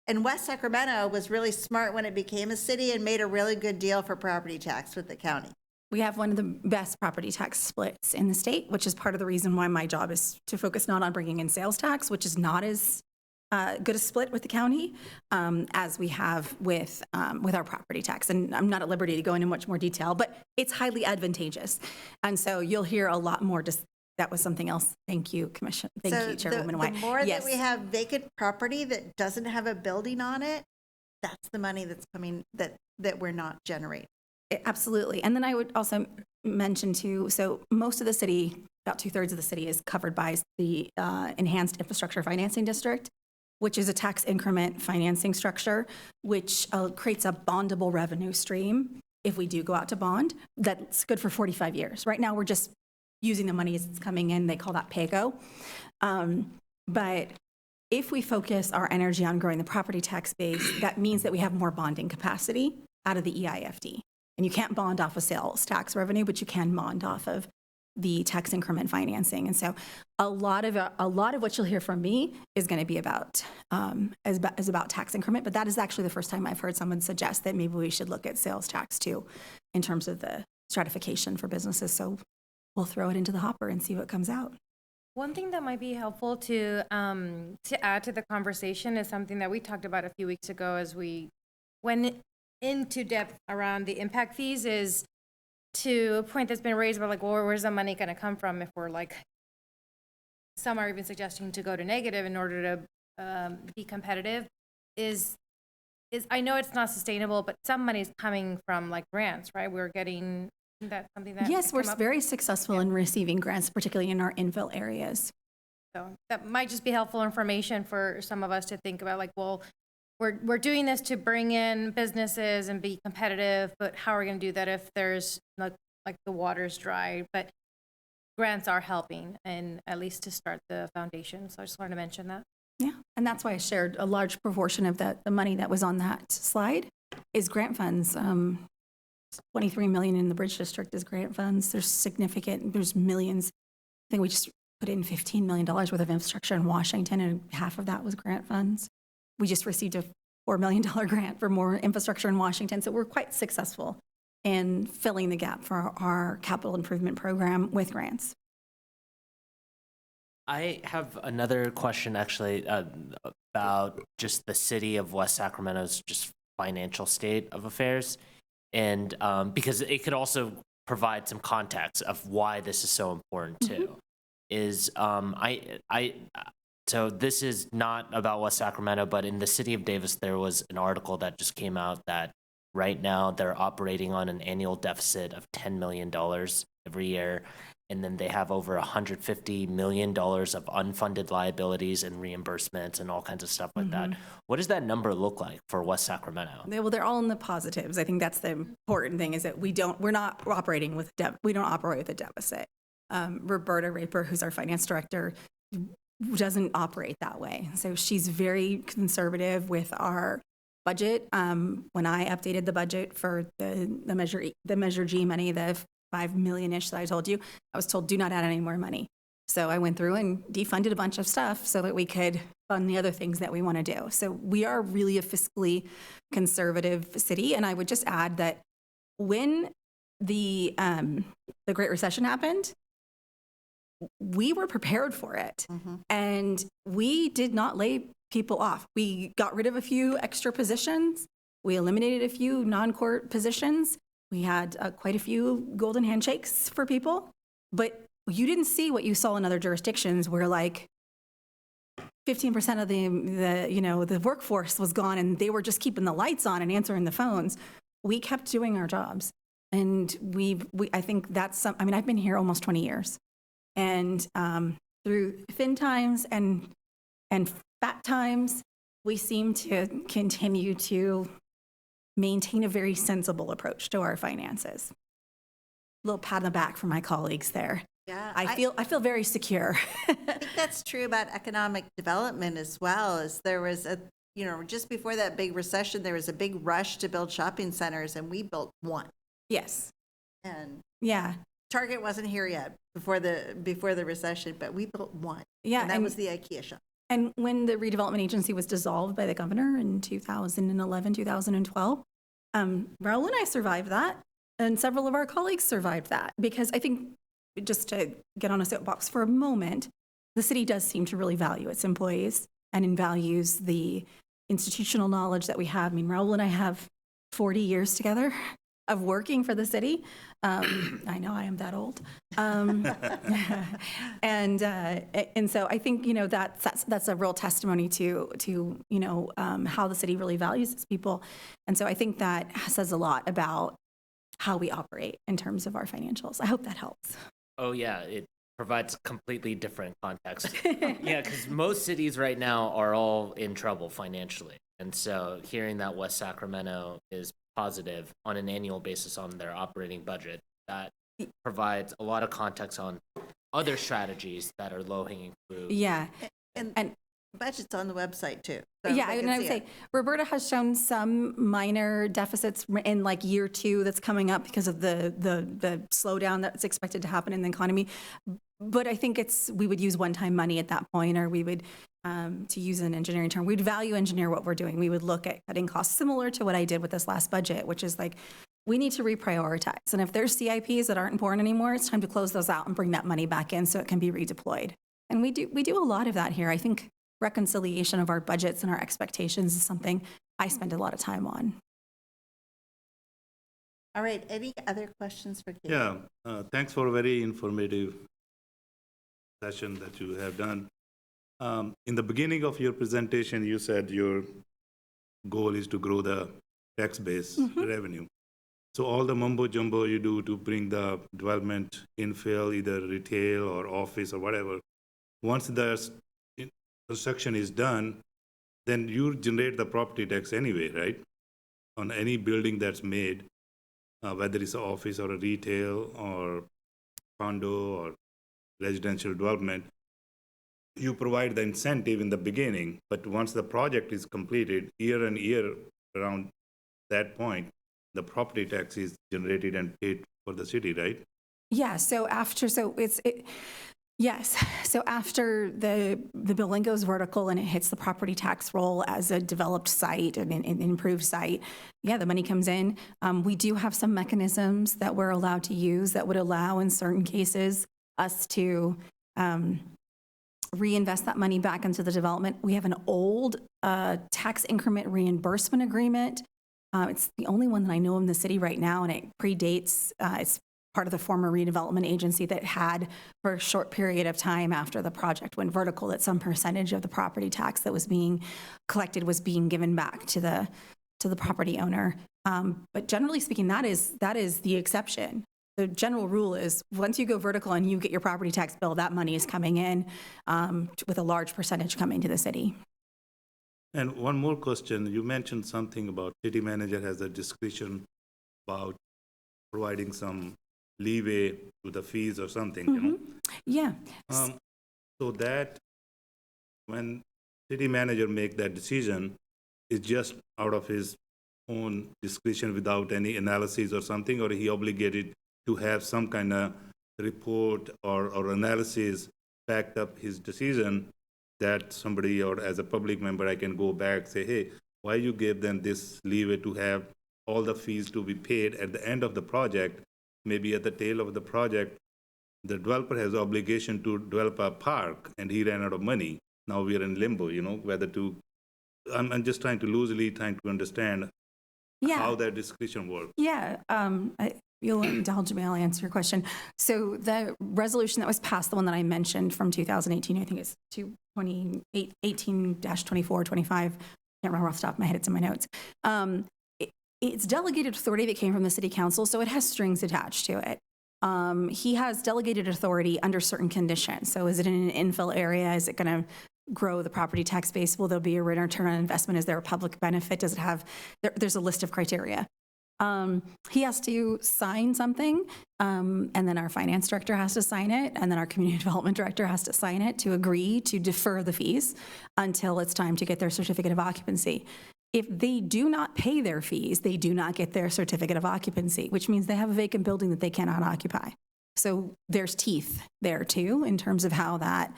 And West Sacramento was really smart when it became a city and made a really good deal for property tax with the county. We have one of the best property tax splits in the state, which is part of the reason why my job is to focus not on bringing in sales tax, which is not as good a split with the county as we have with our property tax. And I'm not at liberty to go into much more detail, but it's highly advantageous. And so you'll hear a lot more. Just that was something else. Thank you, Commission. Thank you, Chairwoman White. The more that we have vacant property that doesn't have a building on it, that's the money that's coming that we're not generating. Absolutely. And then I would also mention too, so most of the city, about 2/3 of the city is covered by the Enhanced Infrastructure Financing District, which is a tax increment financing structure, which creates a bondable revenue stream if we do go out to bond. That's good for 45 years. Right now, we're just using the money as it's coming in. They call that pay-go. But if we focus our energy on growing the property tax base, that means that we have more bonding capacity out of the EIFD. And you can't bond off of sales tax revenue, but you can bond off of the tax increment financing. And so a lot of what you'll hear from me is going to be about tax increment, but that is actually the first time I've heard someone suggest that maybe we should look at sales tax too in terms of the stratification for businesses. So we'll throw it into the hopper and see what comes out. One thing that might be helpful to add to the conversation is something that we talked about a few weeks ago as we went into depth around the impact fees, is to a point that's been raised about like, well, where's the money going to come from if we're like, some are even suggesting to go to negative in order to be competitive, is I know it's not sustainable, but some money is coming from like grants, right? We're getting that something that yes, we're very successful in receiving grants, particularly in our infill areas. So that might just be helpful information for some of us to think about, like, well, we're doing this to bring in businesses and be competitive, but how are we going to do that if there's like the water's dry? But grants are helping, and at least to start the foundation. So I just wanted to mention that. Yeah, and that's why I shared a large proportion of the money that was on that slide is grant funds. 23 million in the Bridge District is grant funds. There's millions. I think we just put in $15 million worth of infrastructure in Washington, and half of that was grant funds. We just received a $4 million grant for more infrastructure in Washington. So we're quite successful in filling the gap for our capital improvement program with grants. I have another question actually about just the city of West Sacramento's just financial state of affairs. And because it could also provide some context of why this is so important too. So this is not about West Sacramento, but in the city of Davis, there was an article that just came out that right now they're operating on an annual deficit of $10 million every year. And then they have over $150 million of unfunded liabilities and reimbursements and all kinds of stuff like that. What does that number look like for West Sacramento? Well, they're all in the positives. I think that's the important thing, is that we don't operate with a deficit. Roberta Raper, who's our finance director, doesn't operate that way. So she's very conservative with our budget. When I updated the budget for the Measure G money, the 5 million-ish that I told you, I was told, do not add any more money. So I went through and defunded a bunch of stuff so that we could fund the other things that we want to do. So we are really a fiscally conservative city. And I would just add that when the Great Recession happened, we were prepared for it. And we did not lay people off. We got rid of a few extra positions. We eliminated a few non-court positions. We had quite a few golden handshakes for people. But you didn't see what you saw in other jurisdictions where like 15% of the workforce was gone and they were just keeping the lights on and answering the phones. We kept doing our jobs. And I think that's I've been here almost 20 years. And through thin times and At times, we seem to continue to maintain a very sensible approach to our finances. Little pat on the back from my colleagues there. Yeah, I feel very secure. I think that's true about economic development as well, as there was just before that big recession, there was a big rush to build shopping centers, and we built one. Yes. And Yeah. Target wasn't here yet before the recession, but we built one. Yeah, and that was the IKEA shop. And when the redevelopment agency was dissolved by the governor in 2011, 2012, Raul and I survived that, and several of our colleagues survived that, because I think, just to get on a soapbox for a moment, the city does seem to really value its employees and values the institutional knowledge that we have. I mean, Raul and I have 40 years together of working for the city. I know I am that old. And so I think, that's a real testimony to how the city really values its people. And so I think that says a lot about how we operate in terms of our financials. I hope that helps. Oh, yeah, it provides completely different context. Yeah, because most cities right now are all in trouble financially. And so hearing that West Sacramento is positive on an annual basis on their operating budget, that provides a lot of context on other strategies that are low-hanging fruit. Yeah. And budget's on the website too. So Yeah, they and can I would see say it. Roberta has shown some minor deficits in like year 2 that's coming up because of the slowdown that's expected to happen in the economy. But I think we would use one-time money at that point, or we would, to use an engineering term, we'd value engineer what we're doing. We would look at cutting costs similar to what I did with this last budget, which is like, we need to reprioritize. And if there's CIPs that aren't important anymore, it's time to close those out and bring that money back in so it can be redeployed. And we do a lot of that here. I think reconciliation of our budgets and our expectations is something I spend a lot of time on. All right, any other questions for Katie? Yeah, thanks for a very informative session that you have done. In the beginning of your presentation, you said your goal is to grow the tax base revenue. So all the mumbo jumbo you do to bring the development infill, either retail or office or whatever, once the construction is done, then you generate the property tax anyway, right? On any building that's made, whether it's an office or a retail or condo or residential development, you provide the incentive in the beginning, but once the project is completed, year and year around that point, the property tax is generated and paid for the city, right? Yeah, so after the building goes vertical and it hits the property tax roll as a developed site and an improved site, yeah, the money comes in. We do have some mechanisms that we're allowed to use that would allow, in certain cases, us to reinvest that money back into the development. We have an old tax increment reimbursement agreement. It's the only one that I know in the city right now, and it predates, it's part of the former redevelopment agency that had, for a short period of time after the project went vertical, that some percentage of the property tax that was being collected was being given back to the property owner. But generally speaking, that is the exception. The general rule is once you go vertical and you get your property tax bill, that money is coming in with a large percentage coming to the city. And one more question. You mentioned something about city manager has a discretion about providing some leeway to the fees or something, you know? Yeah. So that when city manager make that decision, it's just out of his own discretion without any analysis or something, or he obligated to have some kind of report or analysis backed up his decision that somebody, or as a public member, I can go back, say, hey, why you gave them this leeway to have all the fees to be paid at the end of the project, maybe at the tail of the project, the developer has obligation to develop a park and he ran out of money. Now we are in limbo, you know, whether to, I'm just trying to understand how that discretion works. Yeah, you'll indulge me, I'll answer your question. So the resolution that was passed, the one that I mentioned from 2018, I think it's 18-24, 25, can't remember off the top of my head, it's in my notes. It's delegated authority that came from the city council, so it has strings attached to it. He has delegated authority under certain conditions. So is it in an infill area? Is it going to grow the property tax base? Will there be a return on investment? Is there a public benefit? Does it have, there's a list of criteria. He has to sign something, and then our finance director has to sign it, and then our community development director has to sign it to agree to defer the fees until it's time to get their certificate of occupancy. If they do not pay their fees, they do not get their certificate of occupancy, which means they have a vacant building that they cannot occupy. So there's teeth there too in terms of how that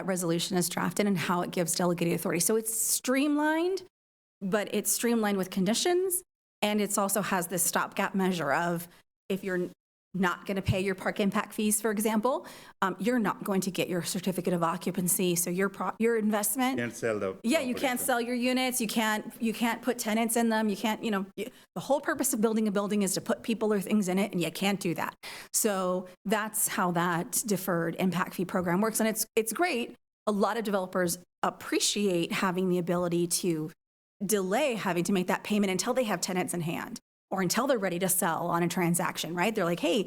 resolution is drafted and how it gives delegated authority. So it's streamlined, but it's streamlined with conditions, and it's also has this stopgap measure of if you're not going to pay your park impact fees, for example, you're not going to get your certificate of occupancy. So your investment, Can't sell the. yeah, you can't sell your units. You can't put tenants in them. You can't, the whole purpose of building a building is to put people or things in it, and you can't do that. So that's how that deferred impact fee program works, and it's great. A lot of developers appreciate having the ability to delay having to make that payment until they have tenants in hand or until they're ready to sell on a transaction, right? They're like, hey,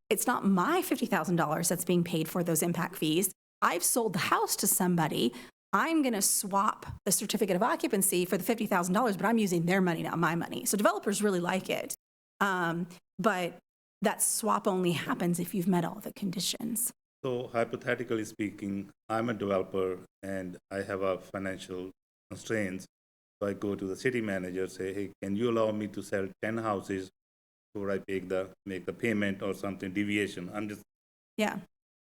it's not my $50,000 that's being paid for those impact fees. I've sold the house to somebody. I'm going to swap the certificate of occupancy for the $50,000, but I'm using their money, not my money. So developers really like it. But that swap only happens if you've met all the conditions. So hypothetically speaking, I'm a developer and I have a financial constraints. So I go to the city manager, say, hey, can you allow me to sell 10 houses before I make the payment or something, deviation? I'm just. Yeah.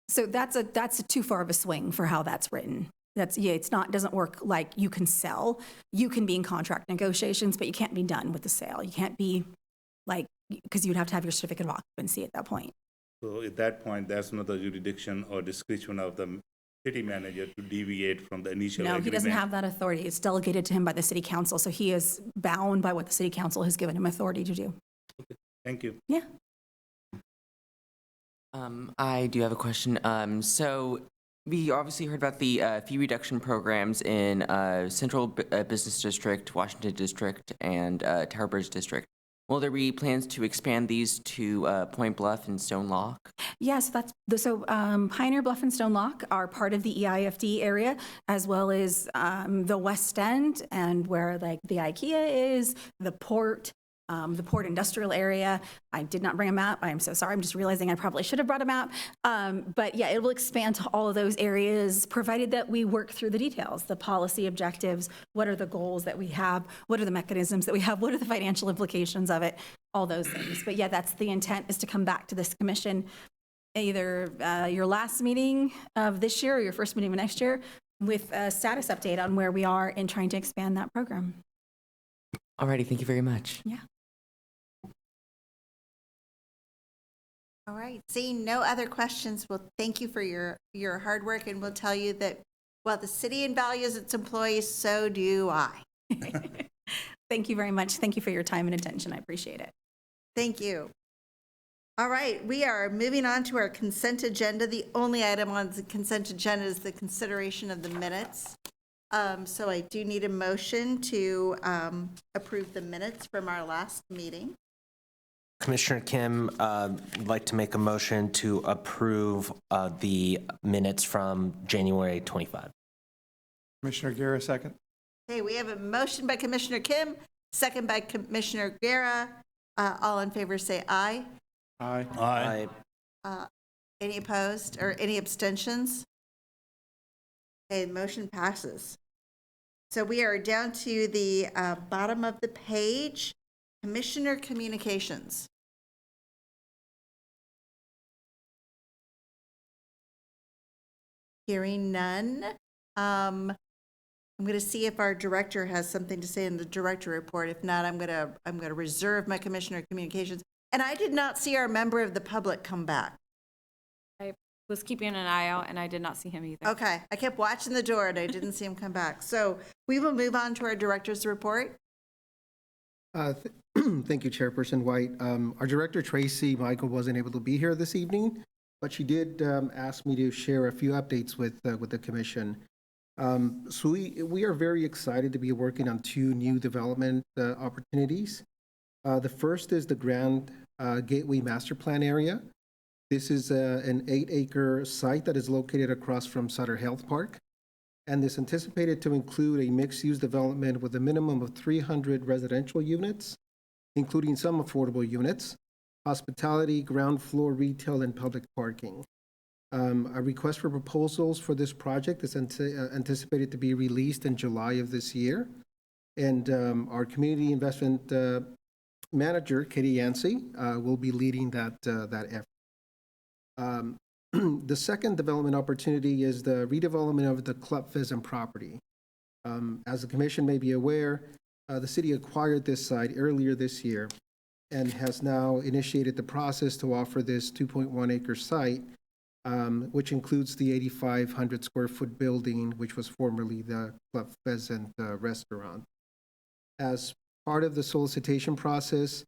So that's a too far of a swing for how that's written. Doesn't work like you can sell. You can be in contract negotiations, but you can't be done with the sale. You can't be because you'd have to have your certificate of occupancy at that point. So at that point, that's not the jurisdiction or discretion of the city manager to deviate from the initial agreement. No, he doesn't have that authority. It's delegated to him by the city council, so he is bound by what the city council has given him authority to do. Okay, thank you. Yeah. I do have a question. So we obviously heard about the fee reduction programs in Central Business District, Washington District, and Tower Bridge District. Will there be plans to expand these to Point Bluff and Stone Lock? Yes, Pioneer Bluff and Stone Lock are part of the EIFD area, as well as the West End and where the IKEA is, the port industrial area. I did not bring a map. I'm so sorry. I'm just realizing I probably should have brought a map. But yeah, it will expand to all of those areas, provided that we work through the details, the policy objectives, what are the goals that we have, what are the mechanisms that we have, what are the financial implications of it, all those things. But yeah, that's the intent, is to come back to this commission, either your last meeting of this year or your first meeting of next year, with a status update on where we are in trying to expand that program. Alrighty, thank you very much. Yeah. All right, seeing no other questions, well, thank you for your hard work, and we'll tell you that while the city values its employees, so do I. Thank you very much. Thank you for your time and attention. I appreciate it. Thank you. All right, we are moving on to our consent agenda. The only item on the consent agenda is the consideration of the minutes. So I do need a motion to approve the minutes from our last meeting. Commissioner Kim would like to make a motion to approve the minutes from January 25. Commissioner Guerra, second. Okay, we have a motion by Commissioner Kim, second by Commissioner Guerra. All in favor say aye. Aye. Any opposed or any abstentions? Okay, the motion passes. So we are down to the bottom of the page. Commissioner Communications. Hearing none. I'm going to see if our director has something to say in the director report. If not, I'm going to reserve my Commissioner Communications. And I did not see our member of the public come back. I was keeping an eye out, and I did not see him either. Okay, I kept watching the door and I didn't see him come back. So we will move on to our director's report. Thank you, Chairperson White. Our director, Tracy Michael, wasn't able to be here this evening, but she did ask me to share a few updates with the commission. So we are very excited to be working on two new development opportunities. The first is the Grand Gateway Master Plan area. This is an 8-acre site that is located across from Sutter Health Park, and is anticipated to include a mixed-use development with a minimum of 300 residential units, including some affordable units, hospitality, ground floor retail, and public parking. A request for proposals for this project is anticipated to be released in July of this year. And our community investment manager, Katie Yancey, will be leading that effort. The second development opportunity is the redevelopment of the Club Pheasant property. As the commission may be aware, the city acquired this site earlier this year and has now initiated the process to offer this 2.1-acre site, which includes the 8,500 square foot building, which was formerly the Club Pheasant restaurant. As part of the solicitation process,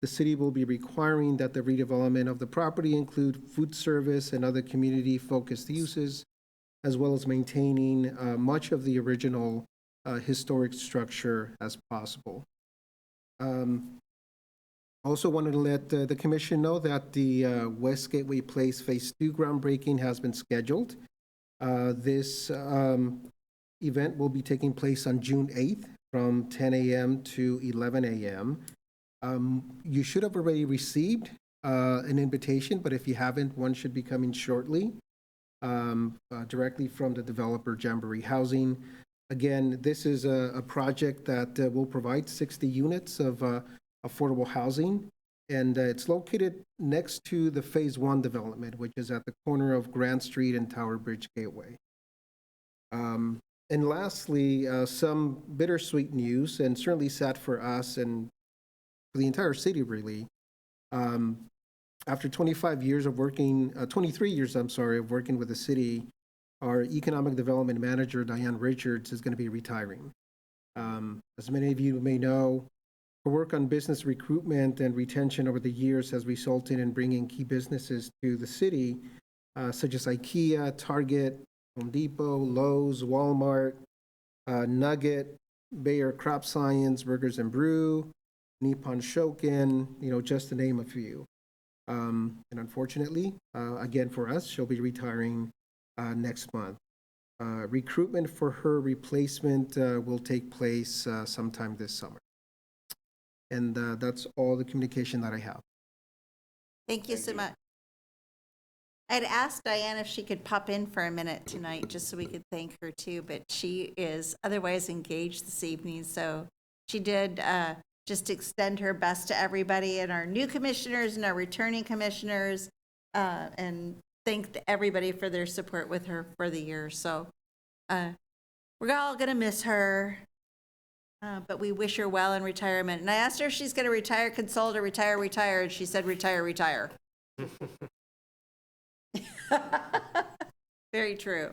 the city will be requiring that the redevelopment of the property include food service and other community-focused uses, as well as maintaining much of the original historic structure as possible. Also wanted to let the commission know that the West Gateway Place Phase 2 groundbreaking has been scheduled. This event will be taking place on June 8th from 10 a.m. to 11 a.m. You should have already received an invitation, but if you haven't, one should be coming shortly, directly from the developer Jamboree Housing. Again, this is a project that will provide 60 units of affordable housing, and it's located next to the Phase 1 development, which is at the corner of Grand Street and Tower Bridge Gateway. And lastly, some bittersweet news, and certainly sad for us and for the entire city, really. After 23 years, of working with the city, our economic development manager, Diane Richards, is going to be retiring. As many of you may know, her work on business recruitment and retention over the years has resulted in bringing key businesses to the city, such as IKEA, Target, Home Depot, Lowe's, Walmart, Nugget, Bayer Crop Science, Burgers and Brew, Nippon Shokin, just to name a few. And unfortunately, again for us, she'll be retiring next month. Recruitment for her replacement will take place sometime this summer. And that's all the communication that I have. Thank you so much. I'd asked Diane if she could pop in for a minute tonight, just so we could thank her too, but she is otherwise engaged this evening. So she did just extend her best to everybody and our new commissioners and our returning commissioners, and thanked everybody for their support with her for the year. So we're all going to miss her, but we wish her well in retirement. And I asked her if she's going to retire, consult, or retire, and she said retire. Very true.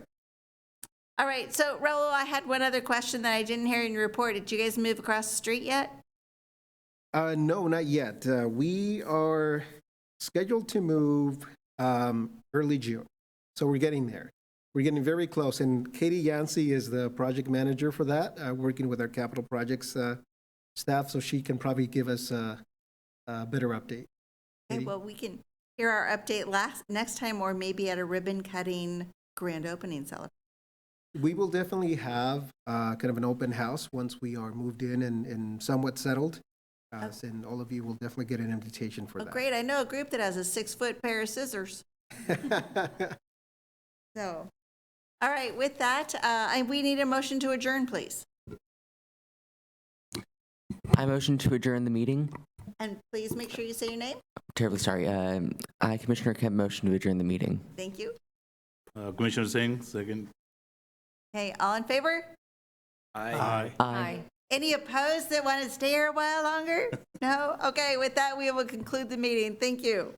All right, so Raul, I had one other question that I didn't hear in your report. Did you guys move across the street yet? No, not yet. We are scheduled to move early June, so we're getting there. We're getting very close, and Katie Yancey is the project manager for that, working with our capital projects staff, so she can probably give us a better update. Okay, well, we can hear our update next time, or maybe at a ribbon cutting grand opening celebration. We will definitely have kind of an open house once we are moved in and somewhat settled. And all of you will definitely get an invitation for that. Great. I know a group that has a 6-foot pair of scissors. So, all right, with that, we need a motion to adjourn, please. I motion to adjourn the meeting. And please make sure you say your name. Terribly sorry. I, Commissioner Kemp, motion to adjourn the meeting. Thank you. Commissioner Singh, second. Okay, all in favor? Aye. Aye. Any opposed that want to stay here a while longer? No? Okay, with that, we will conclude the meeting. Thank you.